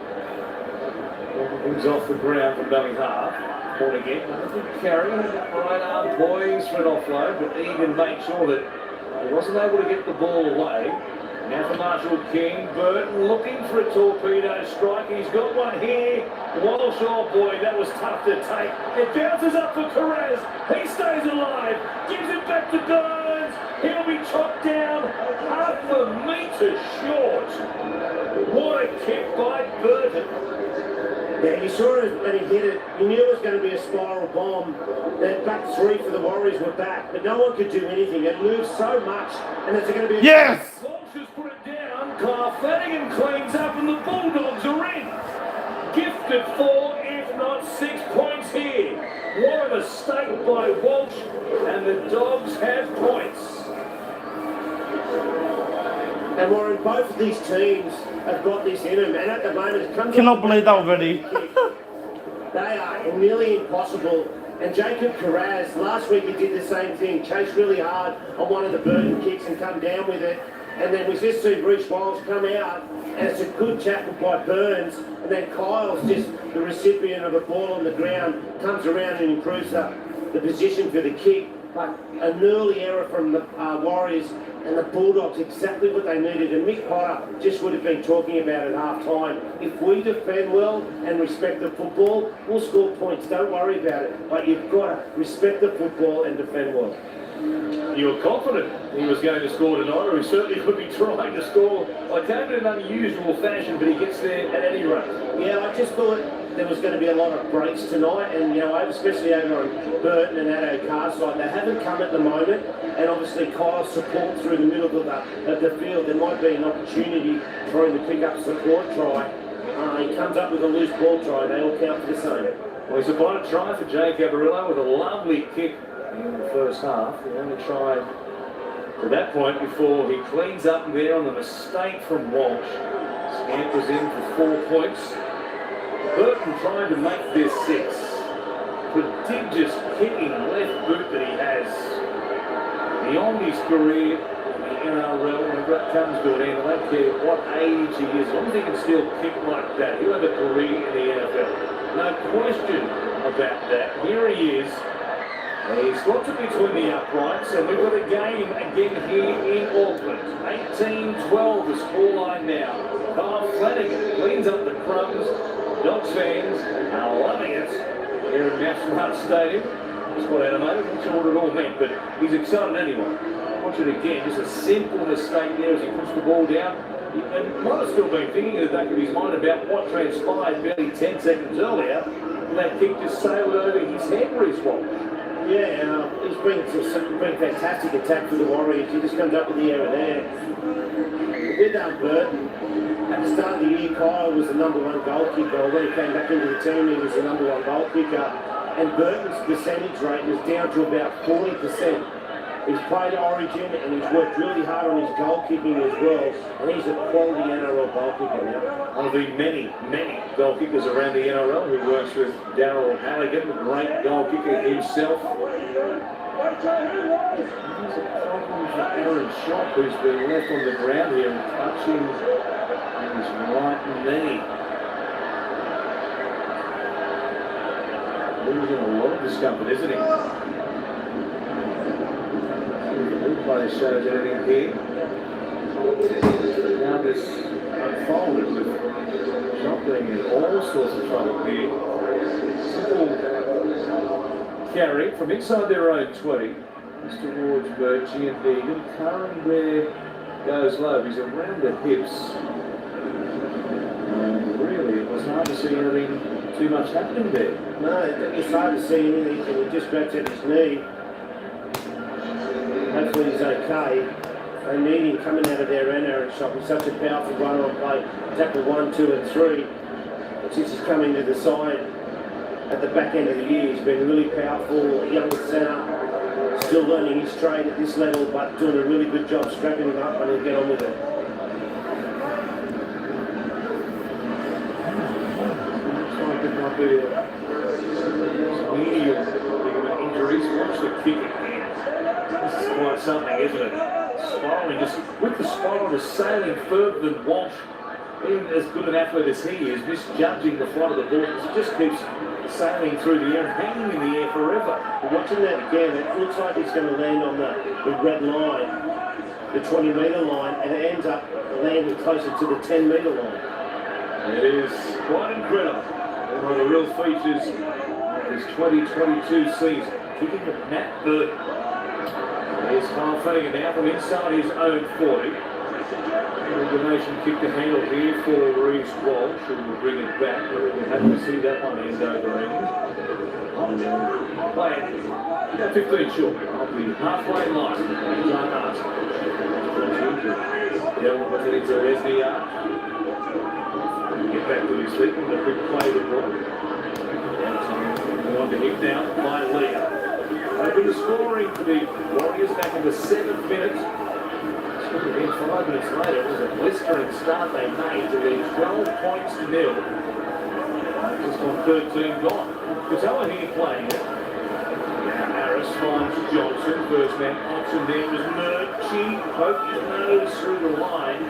Things off the ground from dummy half. Point again, good carry, right arm poised for an offload, but Egan made sure that he wasn't able to get the ball away. Now for Marshall King, Burton looking for a torpedo strike. He's got one here. Walsh, oh boy, that was tough to take. It bounces up for Carraz. He stays alive, gives it back to Burns. He'll be chopped down half a metre short. What a kick by Burton. Yeah, you saw it when he hit it. You knew it was going to be a spiral bomb. That back three for the Warriors were back, but no one could do anything. It moved so much, and it's going to be... Yes! Walsh has put it down. Kyle Flanagan cleans up, and the Bulldogs are in. Gifted 4, if not 6 points here. What a mistake by Walsh, and the Dogs have points. And Warren, both of these teams have got this in them, and at the moment it comes... Cannot believe that already. They are nearly impossible. And Jacob Carraz, last week he did the same thing, chased really hard on one of the Burton kicks and come down with it. And then we just see Bruce Walsh come out, and it's a good tackle by Burns. And then Kyle's just the recipient of a ball on the ground, comes around and improves the position for the kick. But an early error from the Warriors, and the Bulldogs exactly what they needed. And Mick Potter just would have been talking about at half time. If we defend well and respect the football, we'll score points. Don't worry about it. But you've got to respect the football and defend well. You were confident he was going to score tonight, or he certainly could be trying to score. I came in an unusual fashion, but he gets there at any rate. Yeah, I just thought there was going to be a lot of breaks tonight, and you know, especially over on Burton and Addo Carr's side, they haven't come at the moment. And obviously Kyle's support through the middle of the field, there might be an opportunity for him to pick up support try. He comes up with a loose ball try, they all count for the same. Well, he's about a try for Jake Avarillo with a lovely kick in the first half. He only tried to that point before he cleans up there on the mistake from Walsh. Scampers in for 4 points. Burton trying to make this 6. Prodigious kicking left boot that he has. Beyond his career in the NRL, when that comes to an end, I don't care what age he is, as long as he can still kick like that, he'll have a career in the NFL. No question about that. Here he is. He's got to between the uprights, and we've got a game again here in Auckland. 18-12 the scoreline now. Kyle Flanagan cleans up the crumbs. Dogs fans are loving it here at National Stadium. It's quite animated, I'm not sure what it all meant, but he's excited anyway. Watch it again, just a simple mistake there as he puts the ball down. And might have still been thinking in the back of his mind about what transpired barely 10 seconds earlier, and that kick just sailed over his head, Reece Walsh. Yeah, he's been fantastic attack for the Warriors. He just comes up with the error there. With Burton, at the start of the year, Kyle was the #1 goal kicker. When he came back into the team, he was the #1 goal kicker. And Burton's percentage rate was down to about 40%. He's played Origin and he's worked really hard on his goal kicking as well. And he's a quality NRL goal kicker now. One of the many, many goal kickers around the NRL who works with Darryl Halligan, a great goal kicker himself. There's a problem for Aaron Schopp, who's been left on the ground here and touching his right knee. Losing a lot of discomfort, isn't he? The replay shows anything here. Now this unfolded with Schopp being in all sorts of trouble here. Simple carry from inside their own 20. Towards Murchie and Deegan. Curran there goes low. He's around the hips. And really, it was hard to see anything too much happening there. No, it's hard to see anything, and he just grabs at his knee. Hopefully he's okay. They need him coming out of their end, Aaron Schopp. He's such a powerful runner on play. Tackle 1, 2 and 3. But since he's coming to the side at the back end of the year, he's been really powerful, a young centre. Still learning his trade at this level, but doing a really good job strapping him up and he'll get on with it. Looks like it might be some medial ligament injuries. Watch the kick again. This is quite something, isn't it? Spiraling, just with the spiral just sailing further than Walsh. Even as good an athlete as he is, misjudging the flight of the ball, because it just keeps sailing through the air and hanging in the air forever. But watching that again, it looks like it's going to land on the red line, the 20-metre line, and it ends up landing closer to the 10-metre line. It is quite incredible. One of the real features of this 2022 season. Kicking at Matt Burton. There's Kyle Flanagan now from inside his own 40. Combination kick to handle here for Reece Walsh, who will bring it back. We're happy to see that one end over range. Playing about 15 short of the halfway line. John Hart. Young puts it into SDR. Get back to his feet with a quick play to ball. On to hit down by Leah. Open the scoring for the Warriors back in the 7th minute. Again, 5 minutes later, it was a blistering start they made to lead 12 points to nil. Just on 13 gone. Katoa here playing it. Now Harris finds Johnson. First man action there was Murchie. Poked his nose through the line.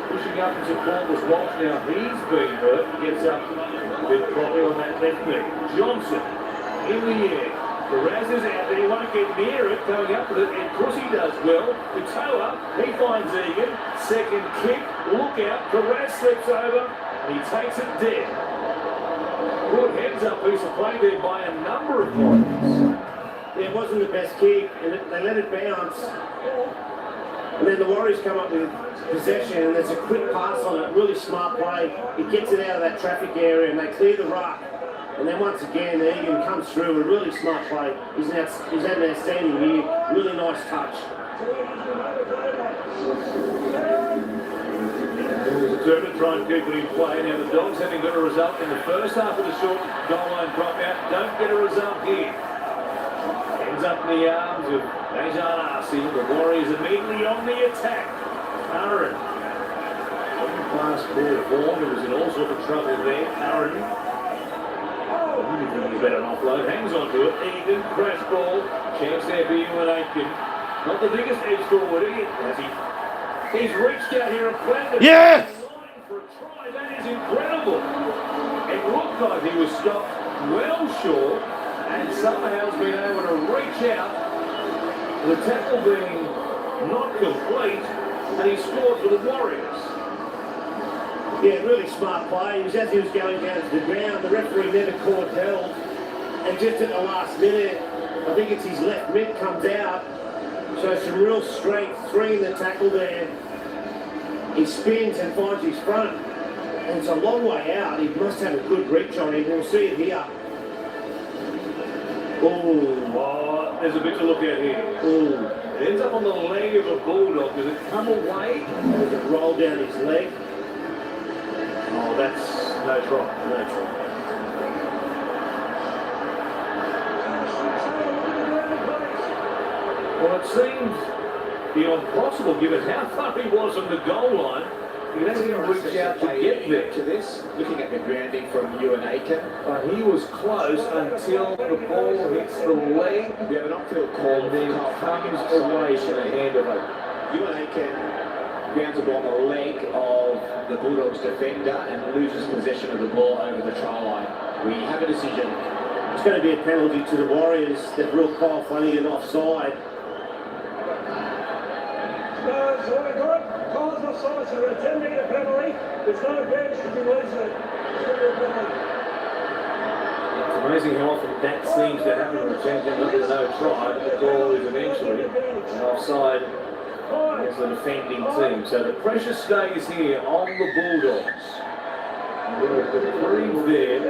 Pushing up into Paul's Walsh. Now he's been hurt. Gets up a bit properly on that left knee. Johnson in the air. Perez is out there, he won't get near it, going up with it, and Crusy does well. Katoa, he finds Egan, second kick, look out, Perez slips over, and he takes it dead. Good heads-up piece of play there by a number of points. It wasn't the best kick, and they let it bounce. And then the Warriors come up with possession, and there's a quick pass on it, really smart play. It gets it out of that traffic area, and they clear the ruck. And then once again, Egan comes through, a really smart play. He's had an outstanding year, really nice touch. Determined to try and keep it in play. Now the Dogs, having got a result in the first half of the short goal line drop out, don't get a result here. Ends up in the arms of Dejan Arce. The Warriors immediately on the attack. Curran. Pass ball form. He was in all sorts of trouble there. Curran. A bit of an offload, hangs on to it. Egan, crash ball. Chance there for Ewan Aitken. Not the biggest edge forward, has he? He's reached out here and planted Yes! the line for a try. That is incredible. It looked like he was stopped well short and somehow has been able to reach out. The tackle being not complete, and he scored for the Warriors. Yeah, really smart play. It was as he was going down to the ground. The referee never called held. And just at the last minute, I think it's his left mid comes out. So some real strength, three in the tackle there. He spins and finds his front. And it's a long way out. He must have a good reach on him. We'll see it here. Oh, there's a bit to look at here. Ooh. It ends up on the leg of a Bulldog. Does it come away? Does it roll down his leg? Oh, that's no try. No try. Well, it seemed beyond possible given how far he was on the goal line. He hasn't even reached out to get there. To this, looking at the grounding from Ewan Aitken. But he was close until the ball hits the leg. We have an upfield call. And then comes away from the hand of a Ewan Aitken grounds the ball on the leg of the Bulldogs defender and loses possession of the ball over the try line. We have a decision. It's going to be a penalty to the Warriors. That real Kyle Flanagan offside. So we're good. Calls offside, so we're attending a penalty. There's no bench to be losing it. It's going to be a penalty. It's amazing how often that seems to happen when the champion look at no try, but the ball is eventually an offside as the defending team. So the pressure stays here on the Bulldogs. The reprieve there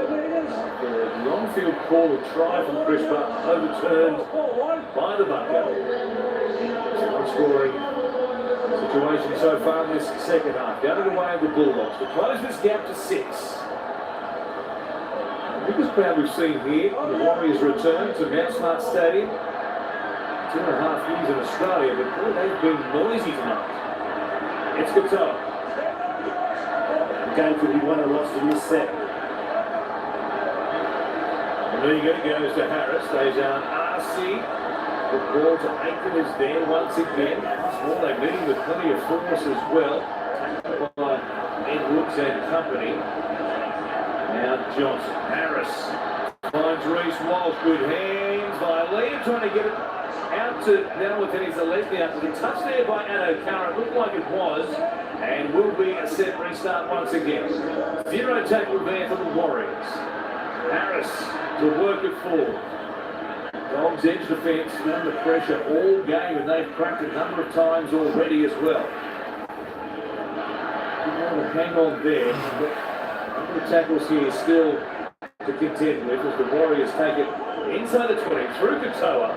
after the on-field call, a try from Chris Buck overturned by the Bucko. Scoring situation so far in this second half. Going away of the Bulldogs to close this gap to 6. The biggest crowd we've seen here, the Warriors return to Mount Smart Stadium. 2.5 years in Australia, but boy, they've been noisy tonight. It's Katoa. The game could be won and lost in this set. And there you go, goes to Harris. Stays down RC. The ball to Aitken is there once again. Small, they're meeting with plenty of force as well. Tackled by Edwards and company. Now Johnson. Harris finds Reece Walsh. Good hands by Liam, trying to get it out to now within his left now. The touch there by Addo Carr. It looked like it was. And will be a set restart once again. 0 tackle there for the Warriors. Harris to work it forward. Dogs edge defence, under pressure all game, and they've cracked a number of times already as well. Hang on there. A number of tackles here still to contend with as the Warriors take it inside the 20 through Katoa.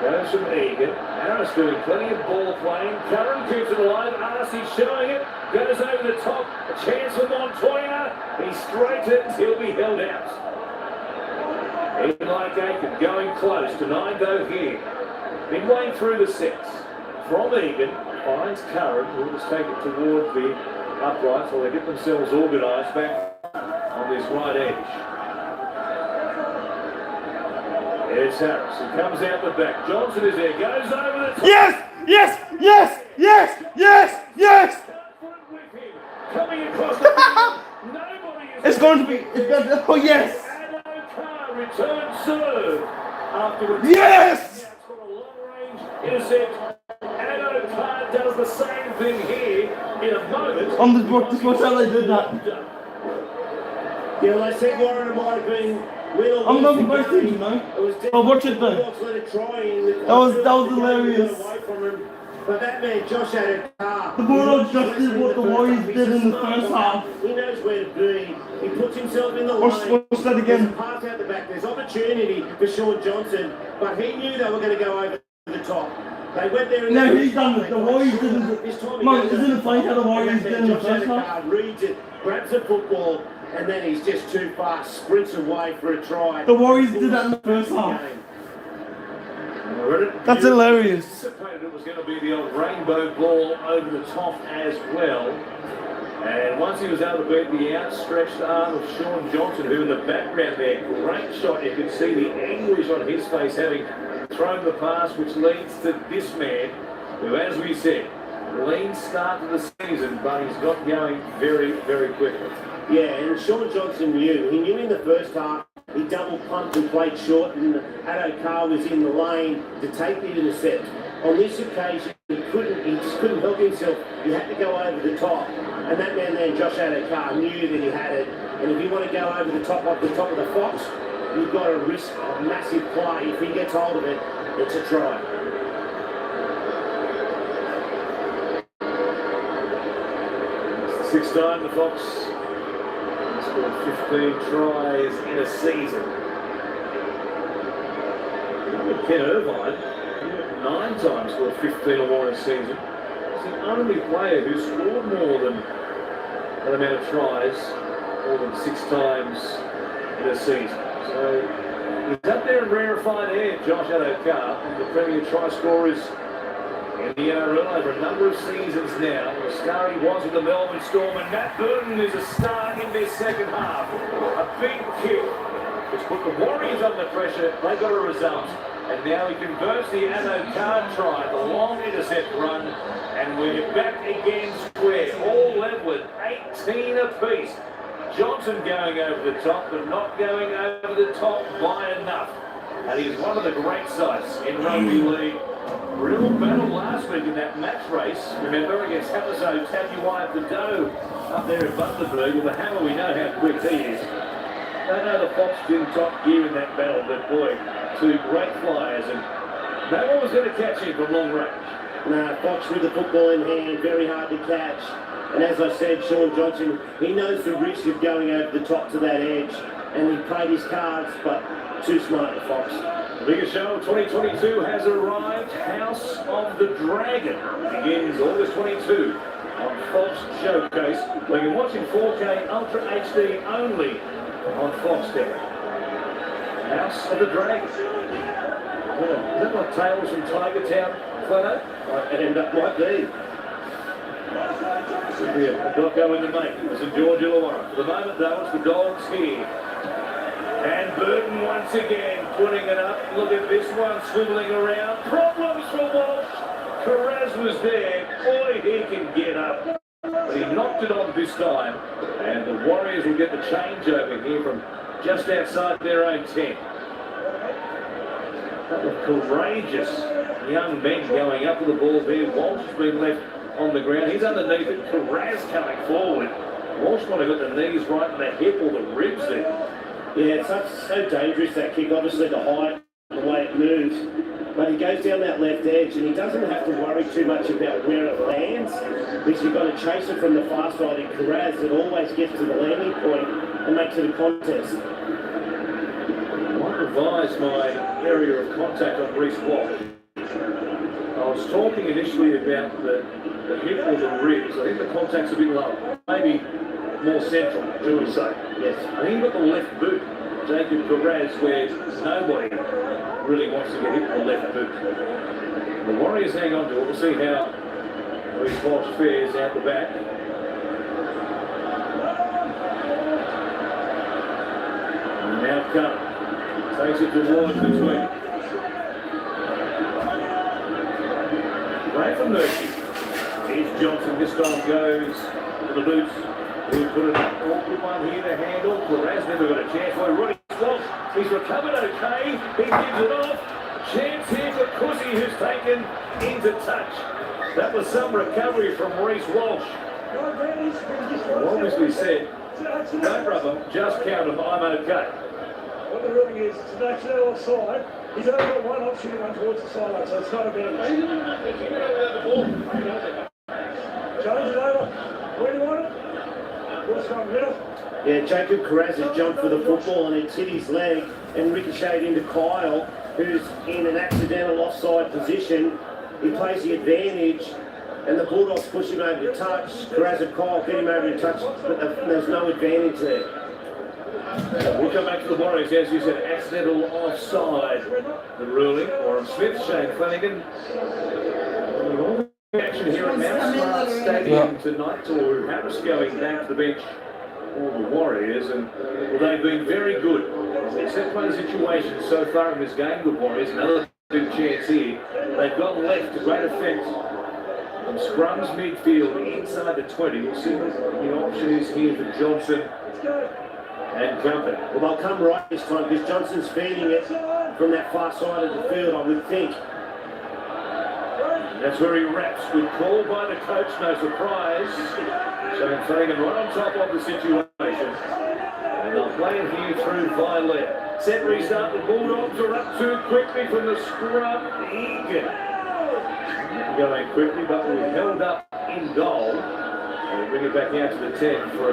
Goes from Egan. Harris doing plenty of ball playing. Curran keeps it alive. Arcee showing it. Goes over the top. A chance for Montoya. He straightens. He'll be held out. Even like Aitken going close to 9 though here. Midway through the sets. From Egan finds Curran, who will just take it towards the uprights while they get themselves organised back on this right edge. It's Harris. He comes out the back. Johnson is there. Goes over the top. Yes! Yes! Yes! Yes! Yes! Yes! Coming across the field. Nobody is. It's going to be. It's going to. Oh yes! Return serve afterwards. Yes! Intercept. Addo Carr does the same thing here in a moment. On the book, this was how they did that. Yeah, well, I said Warren might have been. I'm not both teams, man. I'll watch it though. That was hilarious. But that man, Josh Addo Carr, the Bulldogs just did what the Warriors did in the first half. He knows where to be. He puts himself in the line. Watch that again. There's a pass out the back. There's opportunity for Sean Johnson, but he knew they were going to go over the top. They went there and no, he's done it. The Warriors didn't. Man, isn't it funny how the Warriors did in the first half? Reads it, grabs the football, and then he's just too fast, sprints away for a try. The Warriors did that in the first half. That's hilarious. It was going to be the old rainbow ball over the top as well. And once he was able to beat the outstretched arm of Sean Johnson, who in the background there, great shot. You can see the anguish on his face having thrown the pass, which leads to this man, who, as we said, lean start to the season, but he's got going very, very quickly. Yeah, and Sean Johnson knew. He knew in the first half he double pumped and played short, and Addo Carr was in the lane to take the intercept. On this occasion, he just couldn't help himself. He had to go over the top. And that man there, Josh Addo Carr, knew that he had it. And if you want to go over the top of the Fox, you've got to risk a massive play. If he gets hold of it, it's a try. It's the sixth time the Fox scored 15 tries in a season. Ken Irvine, 9 times scored 15 or more in a season. He's the only player who scored more than that amount of tries, more than 6 times in a season. So he's up there in rarefied air, Josh Addo Carr, the premier try scorers in the NRL over a number of seasons now. The star he was with the Melbourne Storm, and Matt Burton is a star in their second half. A big kick, which put the Warriors under pressure. They got a result. And now he converts the Addo Carr try, the long intercept run, and we're back again square, all level at 18 apiece. Johnson going over the top, but not going over the top by enough. And he's one of the great sides in rugby league. Real battle last week in that match race, remember, against Happiso Tabuai Doe up there at Bundaberg. With the hammer, we know how quick he is. I know the Fox did top gear in that battle, but boy, 2 great flyers, and no one was going to catch him from long range. No, Fox with the football in hand, very hard to catch. And as I said, Sean Johnson, he knows the risk of going over the top to that edge, and he played his cards, but too smart for Fox. The biggest show of 2022 has arrived. House of the Dragon begins August 22 on Fox Showcase. We can watch in 4K Ultra HD only on Foxtel. House of the Dragon. Is that like Tales from Tiger Town photo? And that might be. A doco in the making. It's in George Illawarra. For the moment, though, it's the Dogs here. And Burton once again putting it up. Look at this one swiveling around. Problems for Walsh. Carraz was there. Boy, he can get up. But he knocked it on this time. And the Warriors will get the changeover here from just outside their own 10. Courageous young men going up with the ball there. Walsh has been left on the ground. He's underneath it. Carraz coming forward. Walsh might have got the knees right in the hip or the ribs there. Yeah, it's so dangerous, that kick. Obviously the height, the way it moves. But he goes down that left edge, and he doesn't have to worry too much about where it lands, because you've got to chase it from the far side in Carraz that always gets to the landing point and makes it a contest. I might revise my area of contact on Reece Walsh. I was talking initially about the hip or the ribs. I think the contact's a bit lower, maybe more central, shall we say. Yes. I think you've got the left boot, Jacob Carraz, where nobody really wants to get hit with the left boot. The Warriors hang on to it. We'll see how Reece Walsh fares out the back. And now come. Takes it towards between. Right from Murphy. Here's Johnson. This time goes to the boots. He'll put it up. Awkward one here to handle. Carraz never got a chance. Well, Roddy Walsh, he's recovered okay. He gives it off. Chance here for Cussy, who's taken into touch. That was some recovery from Reece Walsh. Obviously said, no problem, just count him, I'm okay. What the ruling is, it's an accidental offside. He's only got one option to run towards the sideline, so it's not a benefit. Challenge it over. Where do you want it? Yeah, Jacob Carraz has jumped for the football and it's hit his leg and ricocheted into Kyle, who's in an accidental offside position. He plays the advantage and the Bulldogs push him over to touch. Carraz and Kyle get him over to touch, but there's no advantage there. We'll come back to the Warriors, as you said, accidental offside. The ruling, Warren Smith, Shane Flanagan. Action here at Mount Smart Stadium tonight. To Harris going back to the bench for the Warriors, and well, they've been very good. Their set play situation so far in this game, the Warriors, another big chance here. They've got left to great effect from scrums midfield inside the 20. We'll see what the option is here for Johnson and company. Well, they'll come right this time because Johnson's feeding it from that far side of the field, I would think. That's where he wraps. Good call by the coach, no surprise. Shane Fagan right on top of the situation. And they'll play it here through Violet. Set restart, the Bulldogs are up too quickly from the scrum. Egan going quickly, but we held up in goal. And we bring it back out to the 10 for a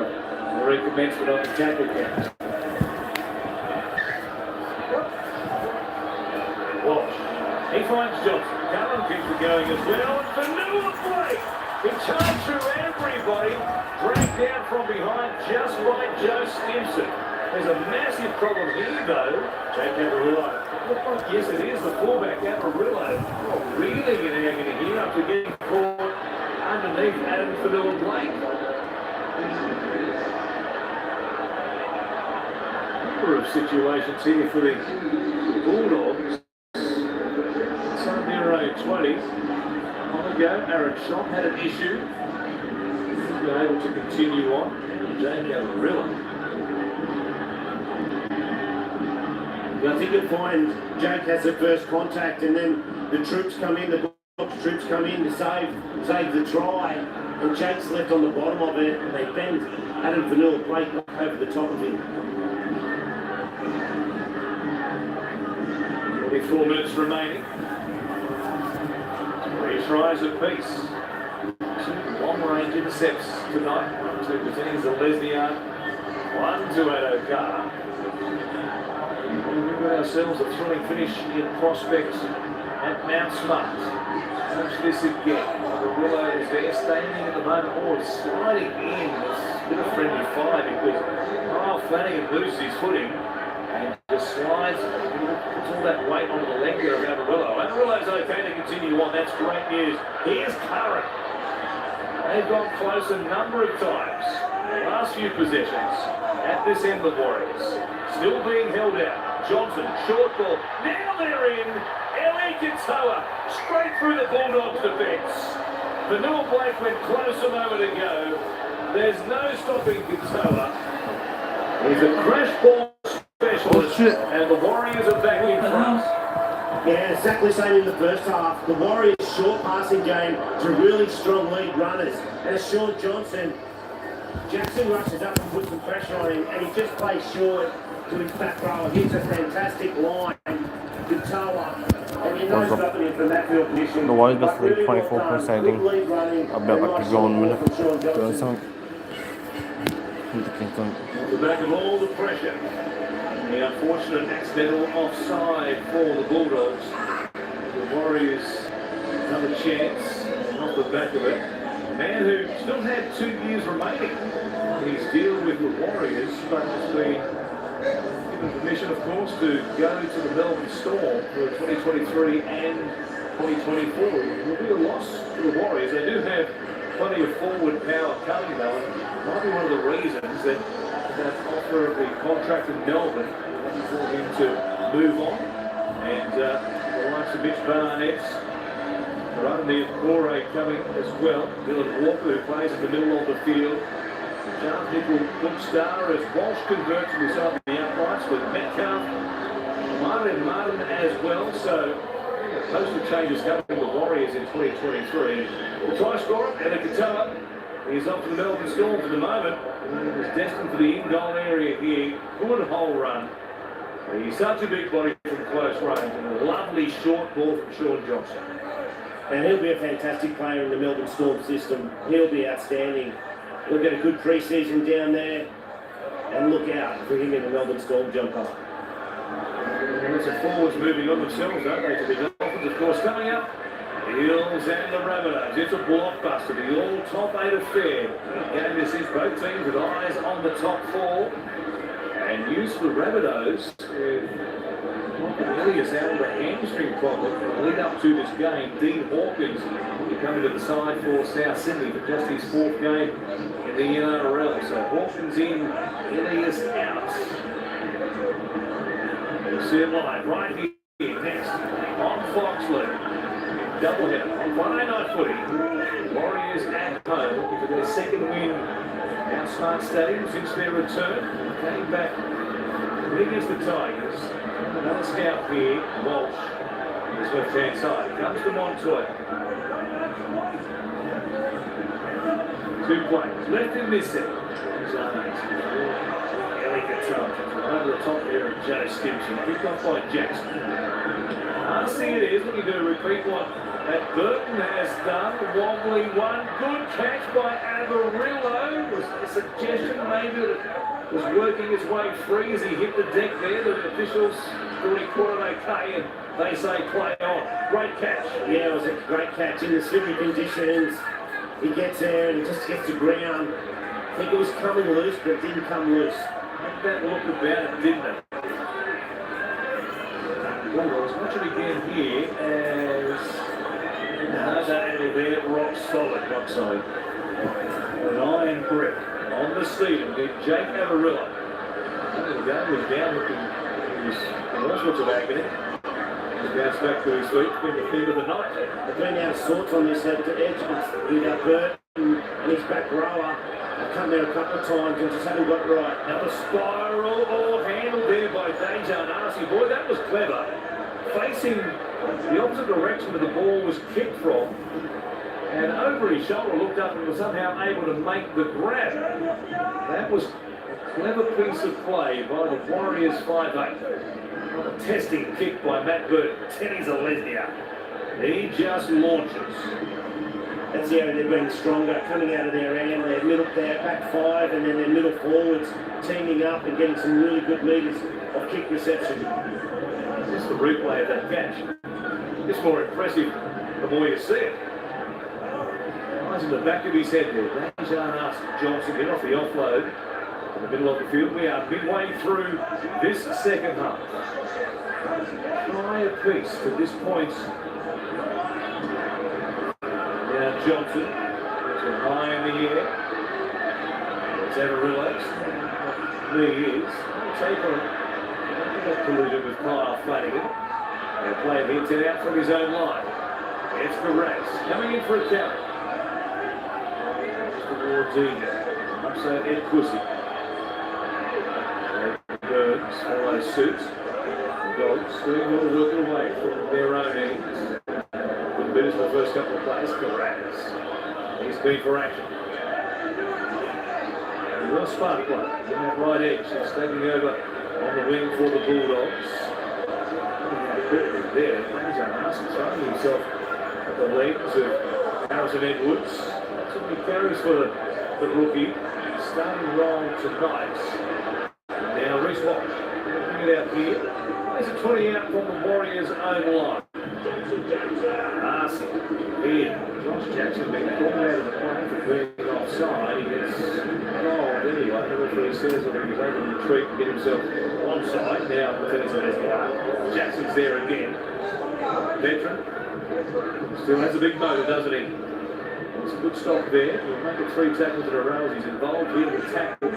recommencement of the tackle count. Watch. He finds Johnson. Cullen keeps it going as well. The new play. He charged through everybody. Dragged down from behind just by Joe Stimson. There's a massive problem here, though. Jake Amarillo. Yes, it is the fullback, Amarillo. Oh, really in agony here after getting caught underneath Adam Fanua Blake. Number of situations here for the Bulldogs. Inside their own 20. On the go, Aaron Schott had an issue. Been able to continue on. Jake Amarillo. I think you'll find Jake has the first contact and then the troops come in, the Bulldogs troops come in to save the try, and Jake's left on the bottom of it and they bend Adam Fanua Blake over the top of him. 24 minutes remaining. 3 tries apiece. 2 long-range intercepts tonight. 2 pertains to Lesniak. 1 to Adokar. We've got ourselves a thrilling finish in prospect at Mount Smart. Watch this again. The Willow is there, standing at the moment. Oh, it's sliding in. It's a bit of friendly fire because Kyle Flanagan loses his footing and just slides, puts all that weight onto the leg there of Amarillo. Amarillo's okay to continue on. That's great news. Here's Curran. They've got close a number of times. The last few possessions at this end of the Warriors. Still being held out. Johnson, short ball. Now they're in. Ellie Katoa, straight through the Bulldogs defence. Fanua Blake went close a moment ago. There's no stopping Katoa. He's a crash ball specialist, and the Warriors are back in front. Yeah, exactly same in the first half. The Warriors' short passing game to really strong lead runners. And as Sean Johnson, Jackson rushes up and puts some pressure on him, and he just plays short to his back row and hits a fantastic line. Katoa, and he knows nothing in from that field position. The Warriors best lead 24 points, I think. I'll bet back to go in a minute. Doing something. Off the back of all the pressure. The unfortunate accidental offside for the Bulldogs. The Warriors another chance off the back of it. A man who still had 2 years remaining on his deal with the Warriors, but has been given permission, of course, to go to the Melbourne Storm for 2023 and 2024. It will be a loss to the Warriors. They do have plenty of forward power coming, though, and might be one of the reasons that offer of the contract in Melbourne for him to move on. And the likes of Mitch Barnett, Rodney Corey coming as well. Dylan Walker, who plays in the middle of the field. Charles Nickel, good star as Walsh converts himself in the uprights with Metcalf, Martin as well. So a host of changes coming to the Warriors in 2023. The try scorer, Ellie Katoa, he's off to the Melbourne Storm for the moment. He was destined for the in-goal area here. Good hole run. He's such a big body from close range, and a lovely short ball from Sean Johnson. And he'll be a fantastic player in the Melbourne Storm system. He'll be outstanding. We'll get a good pre-season down there, and look out for him in the Melbourne Storm jumper. There's the forwards moving on themselves, aren't they? To the Dolphins, of course, coming up. The Eels and the Rabbitohs. It's a blockbuster. The all top 8 affair. Again, this is both teams with eyes on the top 4. And news for the Rabbitohs. Not Ilias out with a hamstring problem. Lead up to this game, Dean Hawkins coming to the side for South Sydney for just his 4th game in the NRL. So Hawkins in, Ilias out. We'll see it live right here next on Foxley. Doubleheader on Friday night footy. Warriors at home looking for their 2nd win at Smart Stadium since their return. Came back against the Tigers. Another scout here, Walsh, on his left-hand side. Comes to Montoya. 2 players, left in this set. Ellie Gatell over the top here of Joe Stimson. Picked off by Jackson. Nasty it is looking to repeat what that Burton has done. Wobbly one. Good catch by Amarillo. Was a suggestion maybe that it was working its way free as he hit the deck there. The officials recorded okay and they say play on. Great catch. Yeah, it was a great catch in the slippery conditions. He gets there and he just gets to ground. I think it was coming loose, but it didn't come loose. Had that look about it, didn't it? Bulldogs, watch it again here as another angle there, rock solid. An iron grip on the ceiling. Jake Amarillo. The game was down looking, he was in all sorts of agony. He bounced back to his feet, been the theme of the night. They've been out of sorts on this edge with Burton and his back rower. I've come there a couple of times and just haven't got it right. Another spiral or handled there by Dejan Arce. Boy, that was clever. Facing the opposite direction where the ball was kicked from. And over his shoulder looked up and was somehow able to make the grab. That was a clever piece of play by the Warriors 5'8". A testing kick by Matt Burton. Teddy Zalesnia. He just launches. That's the area they've been stronger, coming out of their end, their back 5 and then their middle forwards teaming up and getting some really good meters of kick reception. Just the replay of that catch. It's more impressive the more you see it. Eyes in the back of his head there. Dejan Arce Johnson get off the offload in the middle of the field. We are midway through this 2nd half. Try a piece to this point. Johnson, so high in the air. It's Amarillo. There he is. Take on that collision with Kyle Flanagan. And play hits it out from his own line. It's the race. Coming in for a count. It's towards Egan. Upside Ed Pussy. Burns follows suit. The Dogs doing a little work away from their own ends. Bitters for the first couple of plays. Carras. He's been for action. A real spark play in that right edge. He's taking over on the wing for the Bulldogs. There, Dejan Arce throwing himself at the legs of Harrison Edwards. That's what he carries for the rookie. Starting wrong tonight. Now Reece Walsh. Bring it out here. There's a 20 out from the Warriors' own line. Arce here. Josh Jackson being called out of the play for being offside. He gets rolled anyway. The referee says that he was able to retreat and get himself onside. Now Jackson's there again. Veteran. Still has a big motor, doesn't he? It's a good stop there. He'll make it 3 tackles in a row. He's involved here with tackle.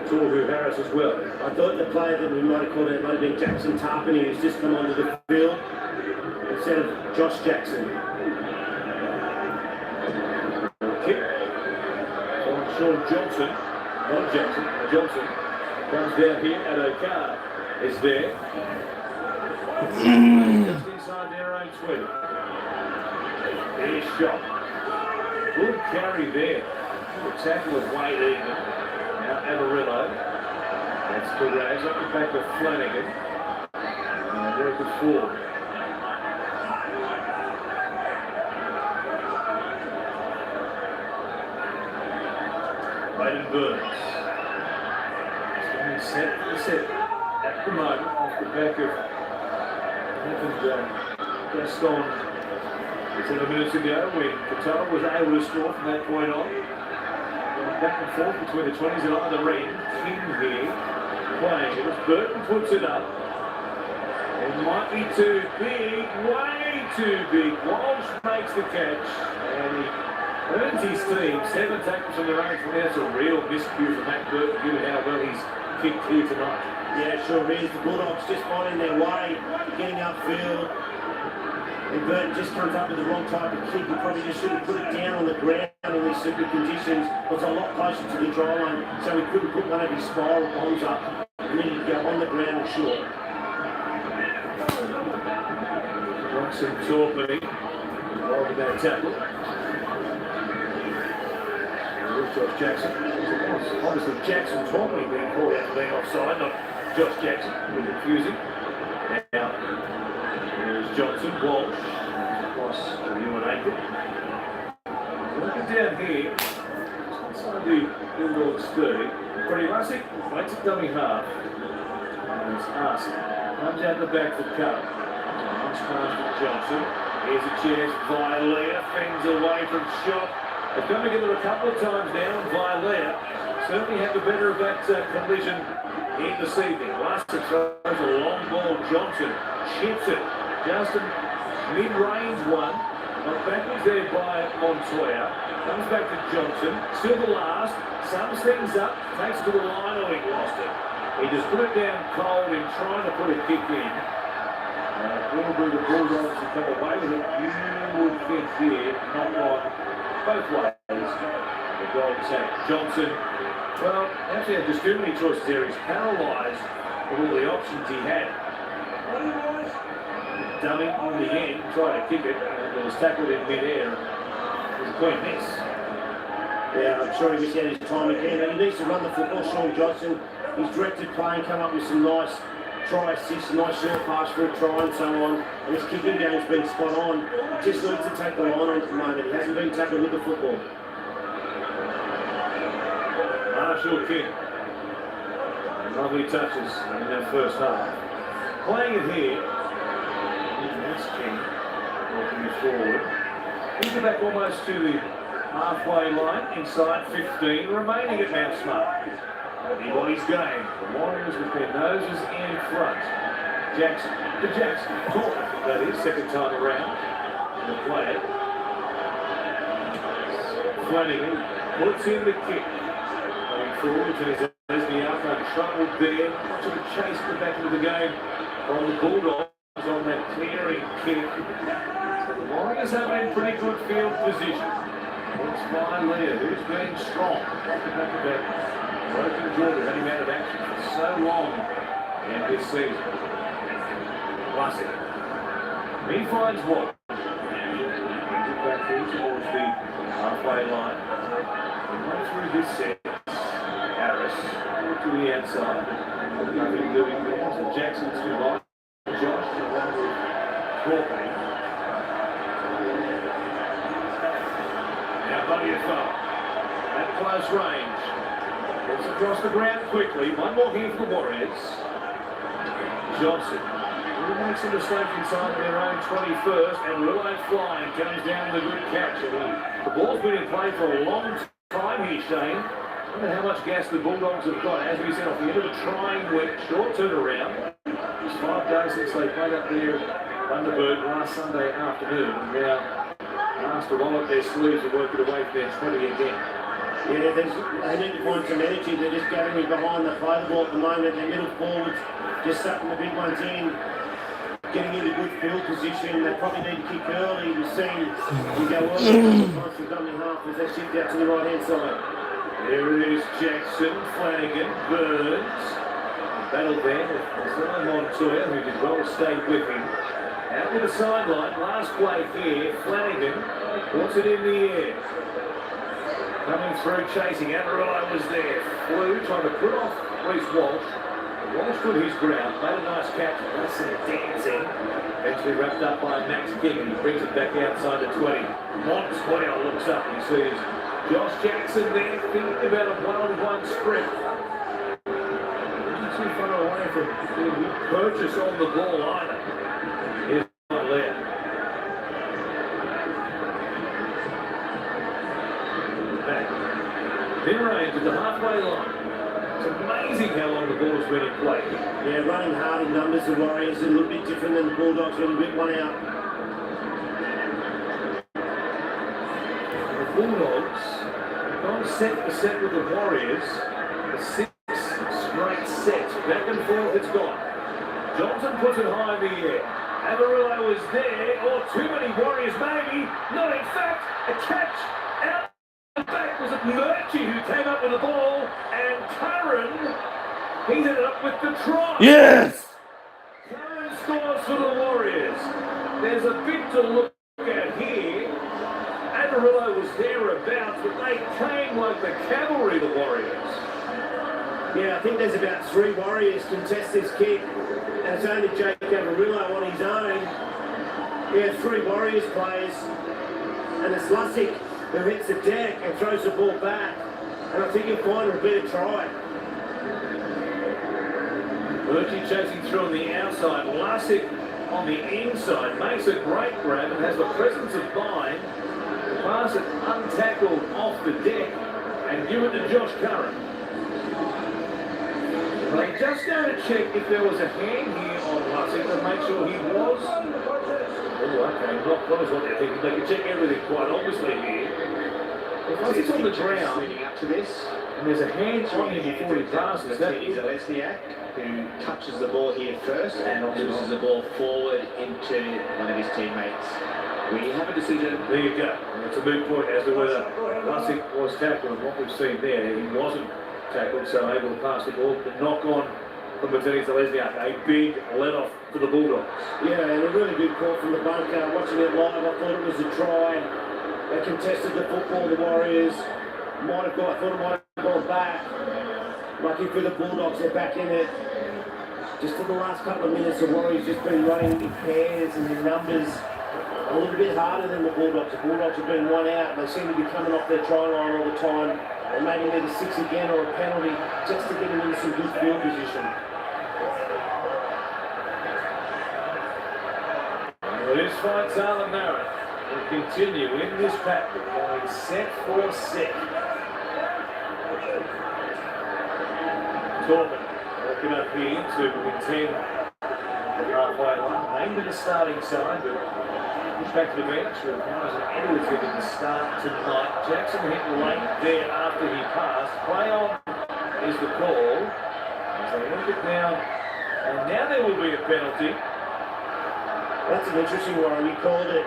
Torhu Harris as well. I thought the player that we might have called it might have been Jackson Tarpany, who's just come onto the field instead of Josh Jackson. Kick on Sean Johnson. Not Jackson. Johnson comes down here and O'Carr is there. Just inside their own 20. Here's shot. Good carry there. The tackle was Wade Egan. Now Amarillo. That's Carras up the back of Flanagan. And very good forward. Braden Burns. Set at the moment off the back of Gaston. It's 7 minutes ago when Qatar was able to score from that point on. Back and forth between the 20s and either end. King here playing it as Burton puts it up. It might be too big, way too big. Walsh makes the catch, and he earns his team 7 tackles from the range. That's a real miscue from Matt Burton, given how well he's kicked here tonight. Yeah, sure is. The Bulldogs just finding their way, getting upfield. And Burton just comes up with the wrong type of kick. He probably just should have put it down on the ground in these super conditions. It was a lot closer to the try line, so he couldn't put one of his spiral bombs up. And then he'd go on the ground and short. Jackson Torpey involved in that tackle. Josh Jackson. Obviously Jackson Torpey being called out for being offside, not Josh Jackson. A bit confusing. Now, here's Johnson, Walsh, across to Ewan Aiken. Looking down here, inside the Bulldogs 30, pretty classic, makes a dummy half. And it's Arson. Comes out the back for Carr. Pass to Johnson. Here's a chance. Violea fends away from shot. They've come together a couple of times now, and Violea certainly had the better of that collision in this evening. Lustig throws a long ball. Johnson chips it. Just a mid-range one. Not backwards there by Montoya. Comes back to Johnson. Still the last. Sums things up. Takes it to the line. Oh, he lost it. He just put it down cold in trying to put a kick in. Probably the Bulldogs have come away with it. You would think here, not one, both ways. The Dogs have Johnson. Well, actually had just too many choices there. He's paralysed with all the options he had. Dummy in the end, tried to kick it, and it was tackled in mid-air. It was a clean miss. Yeah, I'm sure he just had his time again. And he needs to run the football, Sean Johnson. He's directed play and come up with some nice try assists, nice short pass for a try and so on. And his kicking game's been spot on. He just needs to take the line on at the moment. He hasn't been tackled with the football. Marshall King. Lovely touches in that first half. Playing it here. That's King. Working it forward. He's back almost to the halfway line. Inside 15. Remaining at Mount Smart. Anybody's game. The Warriors with their noses in front. Jackson to Jackson. Torpey, that is, second time around. The play. Flanagan puts in the kick. Going forward to his Lesniak, trouble there. Much of a chase to the back of the game from the Bulldogs on that clearing kick. So the Warriors have in pretty good field position. It's by Lear, who's been strong. Back to back. Broken Jordan had him out of action for so long in this season. Lustig. He finds what? Back here towards the halfway line. Right through this set. Harris to the outside. Nothing doing there. So Jackson's too long. Josh along with Torpey. Now Buddy Afar. At close range. Gets across the ground quickly. One more here for the Warriors. Johnson. Who makes a mistake inside their own 21st, and Rillo flying comes down with a good catch. And the ball's been in play for a long time here, Shane. I don't know how much gas the Bulldogs have got. As we said, off the end of a trying week, short turnaround. It's 5 days since they played up there under Burton last Sunday afternoon. And now asked to roll up their sleeves and work it away for their 20 again. Yeah, they need to find some energy. They're just gathering behind. They play the ball at the moment. Their middle forwards just sucking the big ones in, getting into good field position. They probably need to kick early. We've seen you go early across the dummy half as they shift out to the right-hand side. There it is, Jackson, Flanagan, Burns. Battle there with Montoya, who did well to stay with him. Out to the sideline, last play here, Flanagan puts it in the air. Coming through, chasing. Amarillo was there. Flew, trying to put off Reece Walsh. Walsh stood his ground, made a nice catch. That's some dancing. Eventually wrapped up by Max King, and he brings it back outside the 20. Montoya looks up and he sees Josh Jackson there, thinking about a one-on-one sprint. Not too far away from being purchase on the ball either. Here's Lear. Mid-range at the halfway line. It's amazing how long the ball's been in play. Yeah, running hard in numbers, the Warriors are a little bit different than the Bulldogs, a little bit one out. The Bulldogs gone set for set with the Warriors. The 6 straight sets. Back and forth it's gone. Johnson puts it high in the air. Amarillo was there, or too many Warriors maybe. Not in fact, a catch out the back. Was it Murchie who came up with the ball? And Curran, he ended up with the try. Yes! Curran scores for the Warriors. There's a bit to look at here. Amarillo was thereabouts, but they came like the cavalry, the Warriors. Yeah, I think there's about 3 Warriors contest this kick. And it's only Jake Amarillo on his own. Yeah, 3 Warriors players. And it's Lussick who hits the deck and throws the ball back. And I think he'll find a better try. Murchie chasing through on the outside. Lussick on the inside. Makes a great grab and has the presence of mind to pass it untackled off the deck and give it to Josh Curran. They just going to check if there was a hand here on Lussick to make sure he was. Oh, okay, not close what they're thinking. They can check everything quite obviously here. If Lussick's on the ground, leading up to this, and there's a hand on him before he passes, that is Lesniak, who touches the ball here first and loses the ball forward into one of his teammates. We have a decision. There you go. It's a moot point as to whether Lussick was tackled, and what we've seen there, he wasn't tackled, so able to pass the ball. The knock on from Martinez to Lesniak, a big let off for the Bulldogs. Yeah, and a really good call from the bunker. Watching it live, I thought it was a try. They contested the football, the Warriors. I thought it might have gone back. Lucky for the Bulldogs, they're back in it. Just in the last couple of minutes, the Warriors just been running in pairs and in numbers a little bit harder than the Bulldogs. The Bulldogs have been one out, and they seem to be coming off their try line all the time. They maybe need a 6 again or a penalty just to get them into some good field position. Well, this fight's Arlen Marrett will continue in this pack, going set for set. Corbin working up here to contend the halfway line. Named in the starting side, but pushed back to the bench. Edwards getting the start tonight. Jackson hit late there after he passed. Play on is the call. As they look it now, and now there will be a penalty. That's an interesting one. He called it.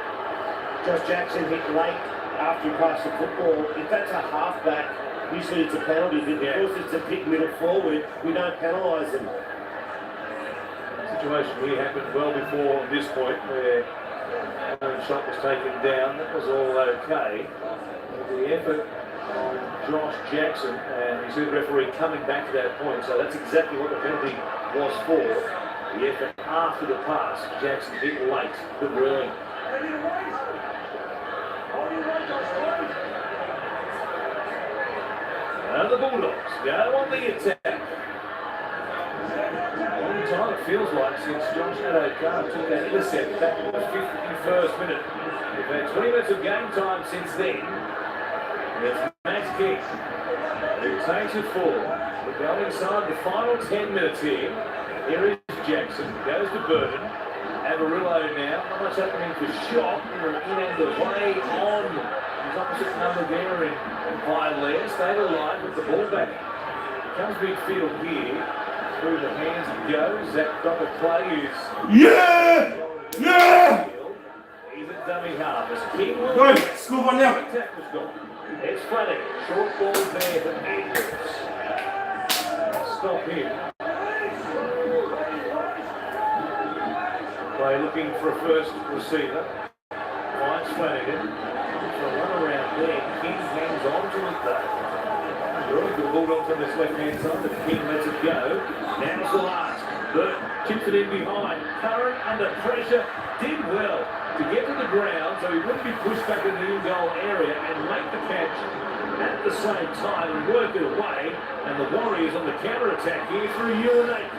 Josh Jackson hit late after he passed the football. If that's a halfback, usually it's a penalty, but because it's a pick middle forward, we don't penalise them. The situation here happened well before this point, where one shot was taken down. That was all okay. The effort on Josh Jackson, and you see the referee coming back to that point, so that's exactly what the penalty was for. The effort after the pass. Jackson hit late, good ruling. And the Bulldogs go on the attack. Long time it feels like since Josh Adokar took that intercept back in the 51st minute. We've had 20 minutes of game time since then. It's Max King who takes it forward. We're going inside the final 10 minutes here. Here is Jackson, goes to Burton. Amarillo now, not much happening for shot. In and away on his opposite number there in Violaire. Stayed alive with the ball back. Comes midfield here. Through the hands it goes. That double play is... Yeah! Yeah! He's a dummy half. As King will... Go, score one now. Tackle's gone. It's Flannick. Short ball there for Edwards. Stop him. Play looking for a first receiver. Finds Flanagan. For a run around there. King hangs on to it though. Really good Bulldogs on this left-hand side, but King lets it go. Now's the last. Burt chips it in behind. Curran under pressure. Did well to get to the ground so he wouldn't be pushed back in the in-goal area and make the catch at the same time and work it away. And the Warriors on the counter-attack here through Urinake.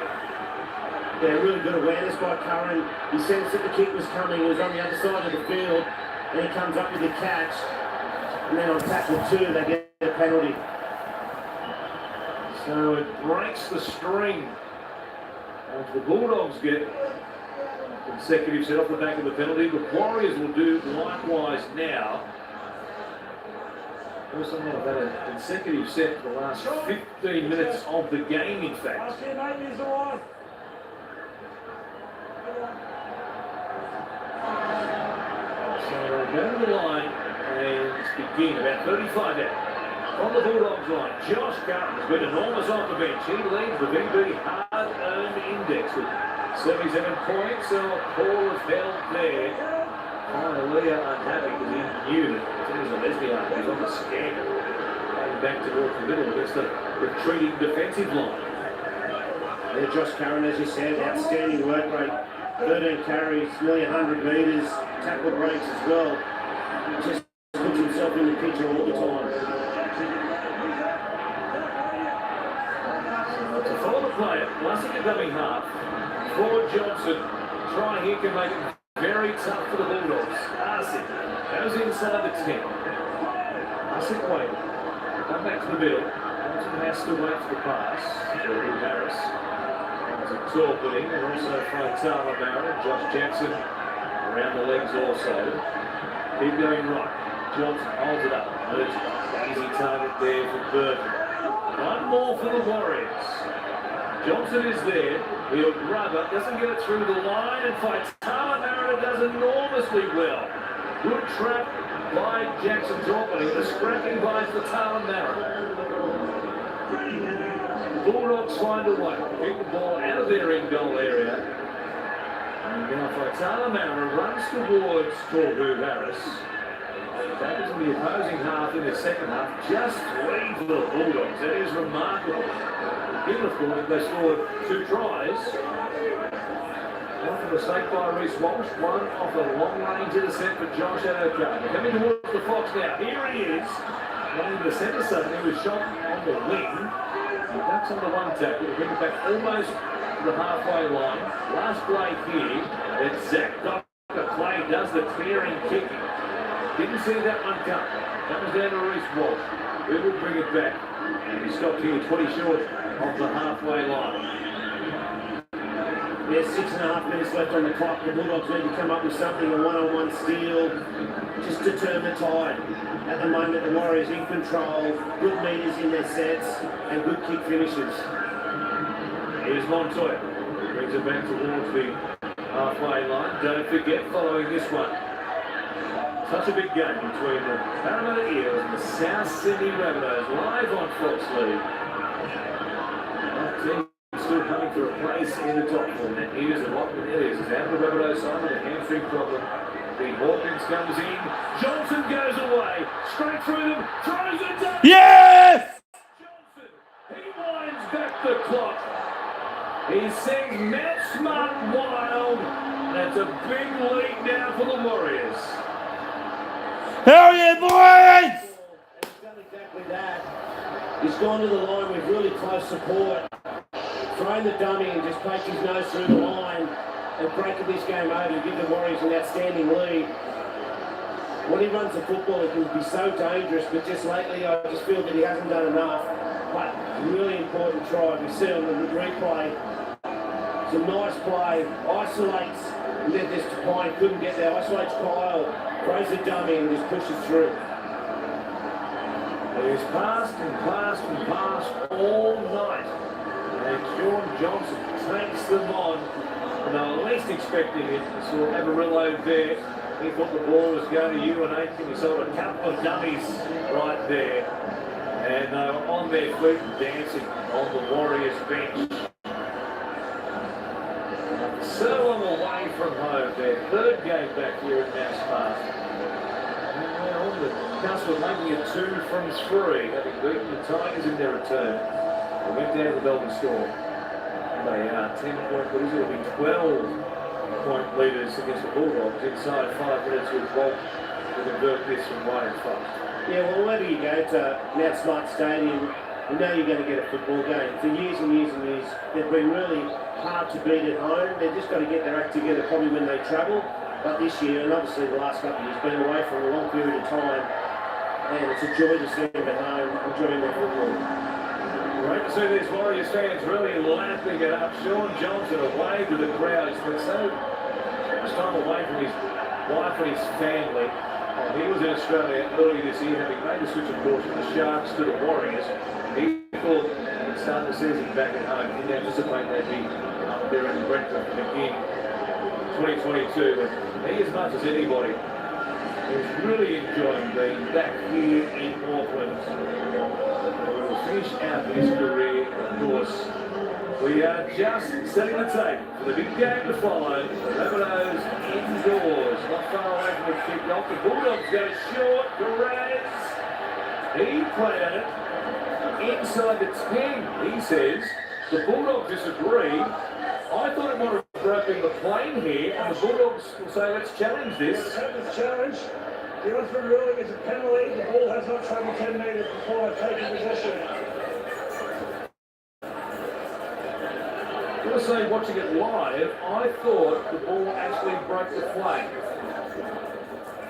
Yeah, really good awareness by Curran. He sensed that the kick was coming. He was on the other side of the field. And he comes up with the catch. And then on tackle 2, they get a penalty. So it breaks the string. And the Bulldogs get consecutive set off the back of the penalty. The Warriors will do likewise now. First time they've had a consecutive set for the last 15 minutes of the game, in fact. So they'll go to the line and begin about 35 out. On the Bulldogs line, Josh Curran has been enormous off the bench. He leads the VB hard-earned index with 77 points. So Paul is held there. Leah unhappy because he knew that it was a lesbian. He was on the scan. Going back towards the middle against the retreating defensive line. Yeah, Josh Curran, as you said, outstanding work rate. 13 carries, nearly 100 metres, tackle breaks as well. Just puts himself in the picture all the time. To follow the player, Lussick at dubbing half. Forward Johnson, try here can make it very tough for the Bulldogs. Arsic goes inside the 10. Arsic waiting. Come back to the middle. Johnson has to wait for the pass. Drew Harris. There's a torpedoing and also Faitala Barrett. Josh Jackson around the legs also. Keep going right. Johnson holds it up. Easy target there for Burton. One more for the Warriors. Johnson is there. He'll grab it. Doesn't get it through the line. And Faitala Barrett does enormously well. Good trap by Jackson Torpedoing. The scrapping by Faitala Barrett. Bulldogs find a way. Keep the ball out of their in-goal area. And now Faitala Barrett runs towards Drew Harris. That is the opposing half in the second half. Just three for the Bulldogs. That is remarkable. Given, of course, they scored 2 tries. One for the mistake by Reece Walsh. One off a long-range intercept for Josh Adokar. Coming towards the Fox now. Here he is. Running the centre sudden. He was shot on the wing. He ducks on the one tackle. He brings it back almost to the halfway line. Last play here. It's Zach Dr. Clay does the clearing kicking. Didn't see that one come. Comes down to Reece Walsh. We will bring it back. And he stopped here 20 short of the halfway line. There's 6.5 minutes left on the clock. The Bulldogs need to come up with something, a one-on-one steal, just to turn the tide. At the moment, the Warriors in control, good meters in their sets, and good kick finishes. Here's Montoya. Brings it back towards the halfway line. Don't forget, following this one, such a big game between the Parramatta Eels and the South Sydney Rabbitohs, live on Fox League. That team still coming for a place in the top four. And Eels and Lachlan Elliott is out of the Rabbitohs side with a hamstring problem. Dean Hawkins comes in. Johnson goes away. Straight through them. Throws it down. Yes! Johnson. He winds back the clock. He sends Matt Smart wild. That's a big lead now for the Warriors. Hell yeah, boys! He's done exactly that. He's gone to the line with really close support, thrown the dummy and just poked his nose through the line and breaking this game over and give the Warriors an outstanding lead. When he runs the football, it can be so dangerous, but just lately I just feel that he hasn't done enough. But really important try. We see on the replay, it's a nice play, isolates, and then this Pine couldn't get there, isolates Kyle, throws the dummy and just pushes through. He's passed and passed and passed all night. And Sean Johnson takes them on. And they were least expecting it. You saw Amarillo there. He thought the ball was going to UNH and he saw a couple of dummies right there. And they were on their feet and dancing on the Warriors bench. So long away from home, their third game back here at Mount Smart. On the cusp of making it 2 from 3, having beaten the Tigers in their return. They went down to the Melbourne Storm. They are 10-point leaders. It'll be 12-point leaders against the Bulldogs inside 5 minutes with Bolt to convert this from 1 and 5. Yeah, well, whenever you go to Mount Smart Stadium, you know you're going to get a football game. For years and years and years, they've been really hard to beat at home. They've just got to get their act together probably when they travel. But this year, and obviously the last couple of years, been away for a long period of time, and it's a joy to see them at home enjoying their football. Great to see these Warriors fans really lapping it up. Sean Johnson away to the crowd. He's been so much time away from his wife and his family. He was in Australia earlier this year, having made the switch, of course, from the Sharks to the Warriors. He thought he'd start the season back at home. He didn't anticipate they'd be up there in Brentford to begin 2022. And he, as much as anybody, is really enjoying being back here in Auckland. We'll finish out his career, of course. We are just setting the tape for the big game to follow. The Rabbitohs indoors, not far away from the kick-off. The Bulldogs go short. Perez, he played it inside the 10, he says. The Bulldogs disagree. I thought it might have broken the plane here, and the Bulldogs will say, let's challenge this. Let's have this challenge. The Oxford ruling is a penalty. The ball has not travelled 10 metres before taking possession. I was saying, watching it live, I thought the ball actually broke the plane.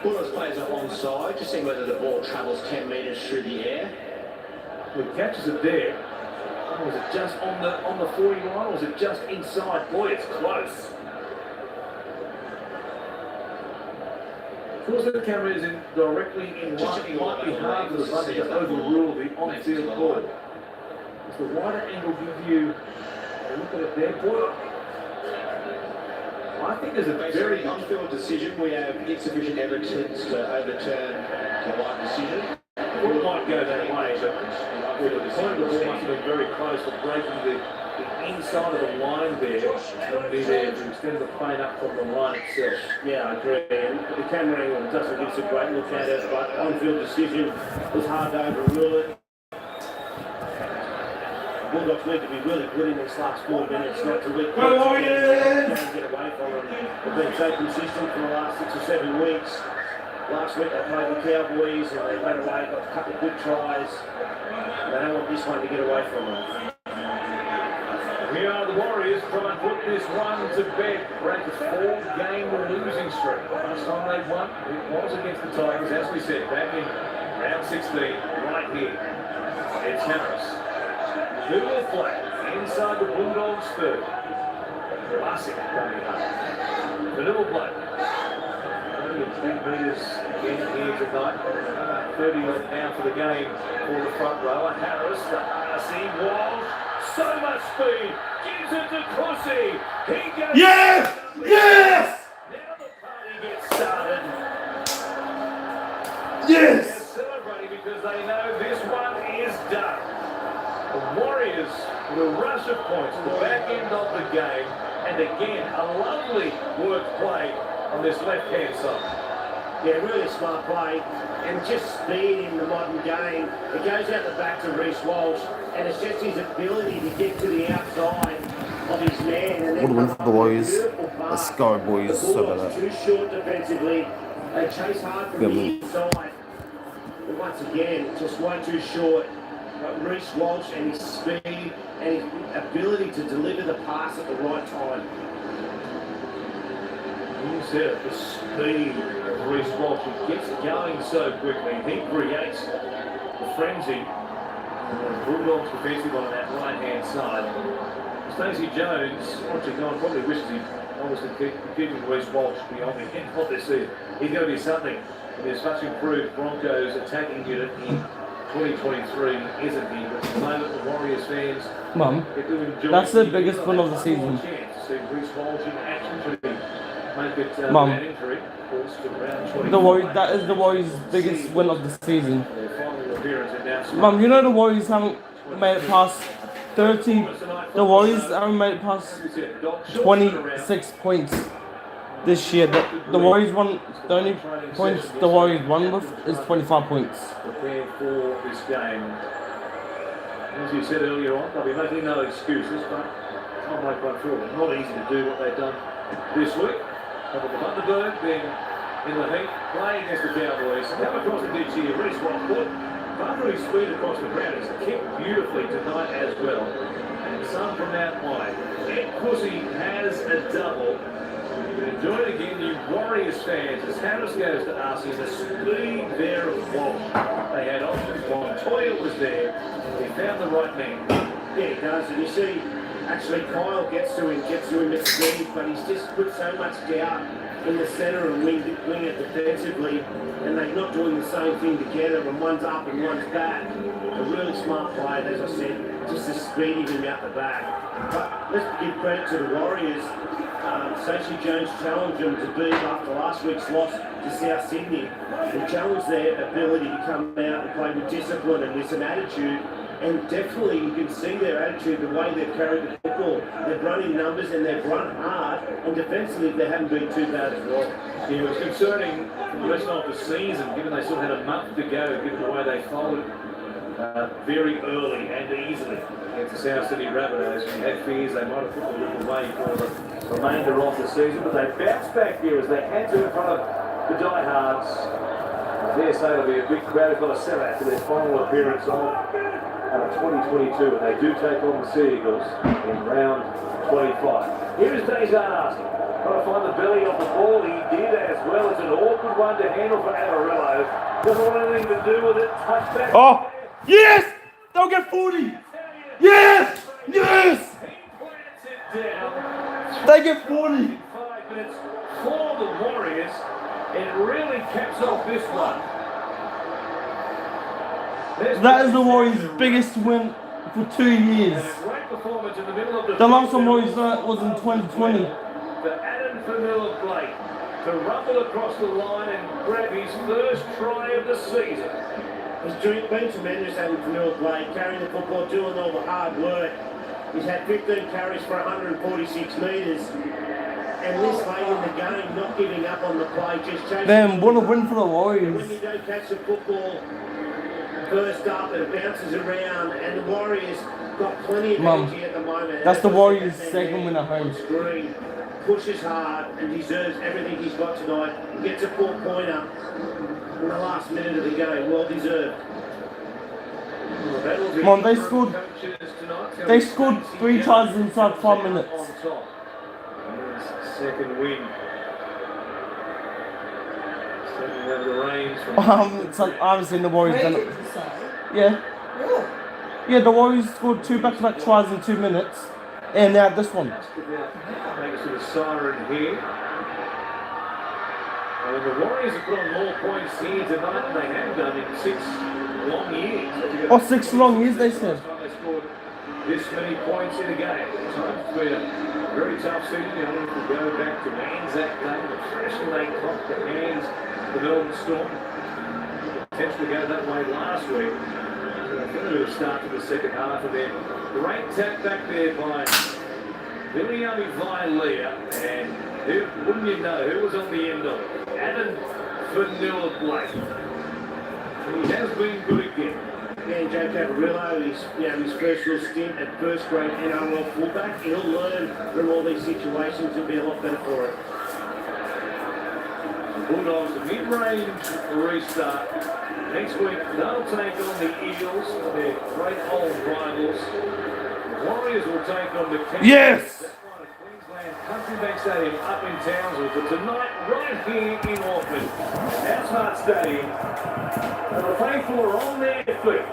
Bulldogs players are onside, just seeing whether the ball travels 10 metres through the air. Well, he catches it there. Was it just on the 40 line, or was it just inside? Boy, it's close. Of course, the camera is in directly in line. It might be hard for the button to overrule the on-field call. Does the wider angle give you a look at it there? Boy, I think there's a very on-field decision. We have insufficient evidence to overturn the right decision. It might go that way, but the point of the ball must have been very close to breaking the inside of the line there and be there to extend the plane up from the line itself. Yeah, I agree. And the camera angle doesn't give us a great look at it, but on-field decision was hard to overrule it. Bulldogs need to be really good in this last 4 minutes, not to let get away from them. They've been so consistent for the last 6 or 7 weeks. Last week they played the Cowboys and they ran away, got a couple of good tries. They don't want this one to get away from them. Here are the Warriors trying to put this one to bed. Break a 4-game losing streak. Last time they won, it was against the Tigers, as we said, back in round 16, right here. It's Harris. Who will play inside the Bulldogs third? Classic coming up. The will play. 3 metres again here tonight. 30 now for the game for the front rower. Harris, the passing, Walsh, so much speed, gives it to Crossy. He goes. Yes! Yes! Now the party gets started. Yes! They're celebrating because they know this one is done. The Warriors with a rush of points at the back end of the game, and again a lovely work play on this left-hand side. Yeah, really smart play, and just speed in the modern game. It goes out the back to Reece Walsh, and it's just his ability to get to the outside of his man. And What a win for the Warriors. Let's go, boys. The Bulldogs too short defensively. They chase hard from the inside. But once again, just way too short. But Reece Walsh and his speed and his ability to deliver the pass at the right time. You said the speed of Reece Walsh. He gets going so quickly. He creates the frenzy. The Bulldogs defensive on that right-hand side. Stacey Jones, watching on, probably wishes he obviously keeping Reece Walsh beyond the end of this season. He's going to be something in this much improved Broncos attacking unit in 2023, isn't he? But at the moment, the Warriors fans get to enjoy. That's the biggest win of the season. To see Reece Walsh in action today. Make it Mum, an injury, of course, to round 25. the Warriors, that is the Warriors' biggest win of the season. Their final appearance in now. Mum, you know the Warriors haven't made it past 30. The Warriors haven't made it past 26 points this year. The Warriors won. The only points the Warriors won with is 25 points. Prepare for this game. As you said earlier on, they'll be making no excuses, but I'll make one for them. Not easy to do what they've done this week. But the Thunderbird being in the heat, playing against the Cowboys. Come across the ditch here, Reece Walsh. Thundering speed across the ground. He's kicked beautifully tonight as well. And some from out wide. Ed Pussy has a double. Enjoy it again, you Warriors fans, as Harris goes to Arcee. The speed there of Walsh. They had options. Montoya was there. He found the right man. Yeah, he does. And you see, actually, Kyle gets to him at speed, but he's just put so much doubt in the centre and wing it defensively, and they're not doing the same thing together, and one's up and one's back. A really smart play, as I said, just to speed him out the back. But let's give credit to the Warriors. Stacey Jones challenged them to beat after last week's loss to South Sydney, and challenged their ability to come out and play with discipline and with some attitude. And definitely you can see their attitude, the way they've carried the football. They've run in numbers and they've run hard, and defensively they haven't been too bad as well. Yeah, it was concerning for the rest of the season, given they sort of had a month to go, given the way they folded very early and easily against the South Sydney Rabbitohs. You had fears they might have put the whip away for the remainder of the season, but they bounced back here as they had to in front of the diehards. I dare say it'll be a big crowd. They've got a set out for their final appearance of 2022, and they do take on the Sea Eagles in round 25. Here is Dejan asking. Trying to find the belly of the ball. He did as well. It's an awkward one to handle for Amarillo. Doesn't want anything to do with it. Touchback. Oh, yes! They'll get 40! Yes! Yes! They get 40! 5 minutes for the Warriors. It really caps off this one. That is the Warriors' biggest win for 2 years. The last time Warriors was in 2020. For Adam Fanilla-Blake to rumble across the line and grab his first try of the season. He's been tremendous, Adam Fanilla-Blake, carrying the football, doing all the hard work. He's had 15 carries for 146 metres. And this late in the game, not giving up on the play, just chasing. Damn, what a win for the Warriors. When you don't catch the football first up, it bounces around, and the Warriors got plenty of energy at the moment. That's the Warriors' second win at home. Screen, pushes hard and deserves everything he's got tonight. Gets a 4-pointer in the last minute of the game. Well deserved. Come on, they scored 3 tries inside 5 minutes. Second win. Second over the reins from I haven't seen the Warriors done it. Yeah. Yeah, the Warriors scored 2 back-to-back tries in 2 minutes. And now this one. Thanks to the siren here. And the Warriors have put on more points here tonight than they have done in 6 long years. Oh, 6 long years, they said. They scored this many points in a game. It's been a very tough season. You know, if we go back to Anzac Day, the freshman they copped the hands of the Melbourne Storm. Potentially go that way last week. Going to do a start to the second half of their great tap back there by Viliami Vailea, and wouldn't you know who was on the end of it? Adam Fanilla-Blake. He has been good again. And Joe Cavarillo, his first real stint at first grade NRL fullback. He'll learn from all these situations and be a lot better for it. The Bulldogs, the mid-range restart. Next week, they'll take on the Eagles, their great old rivals. The Warriors will take on the Cowboys. Yes! Queensland Country Bank Stadium up in Townsville. But tonight, right here in Auckland, at Smart Stadium, and the faithful are on their feet.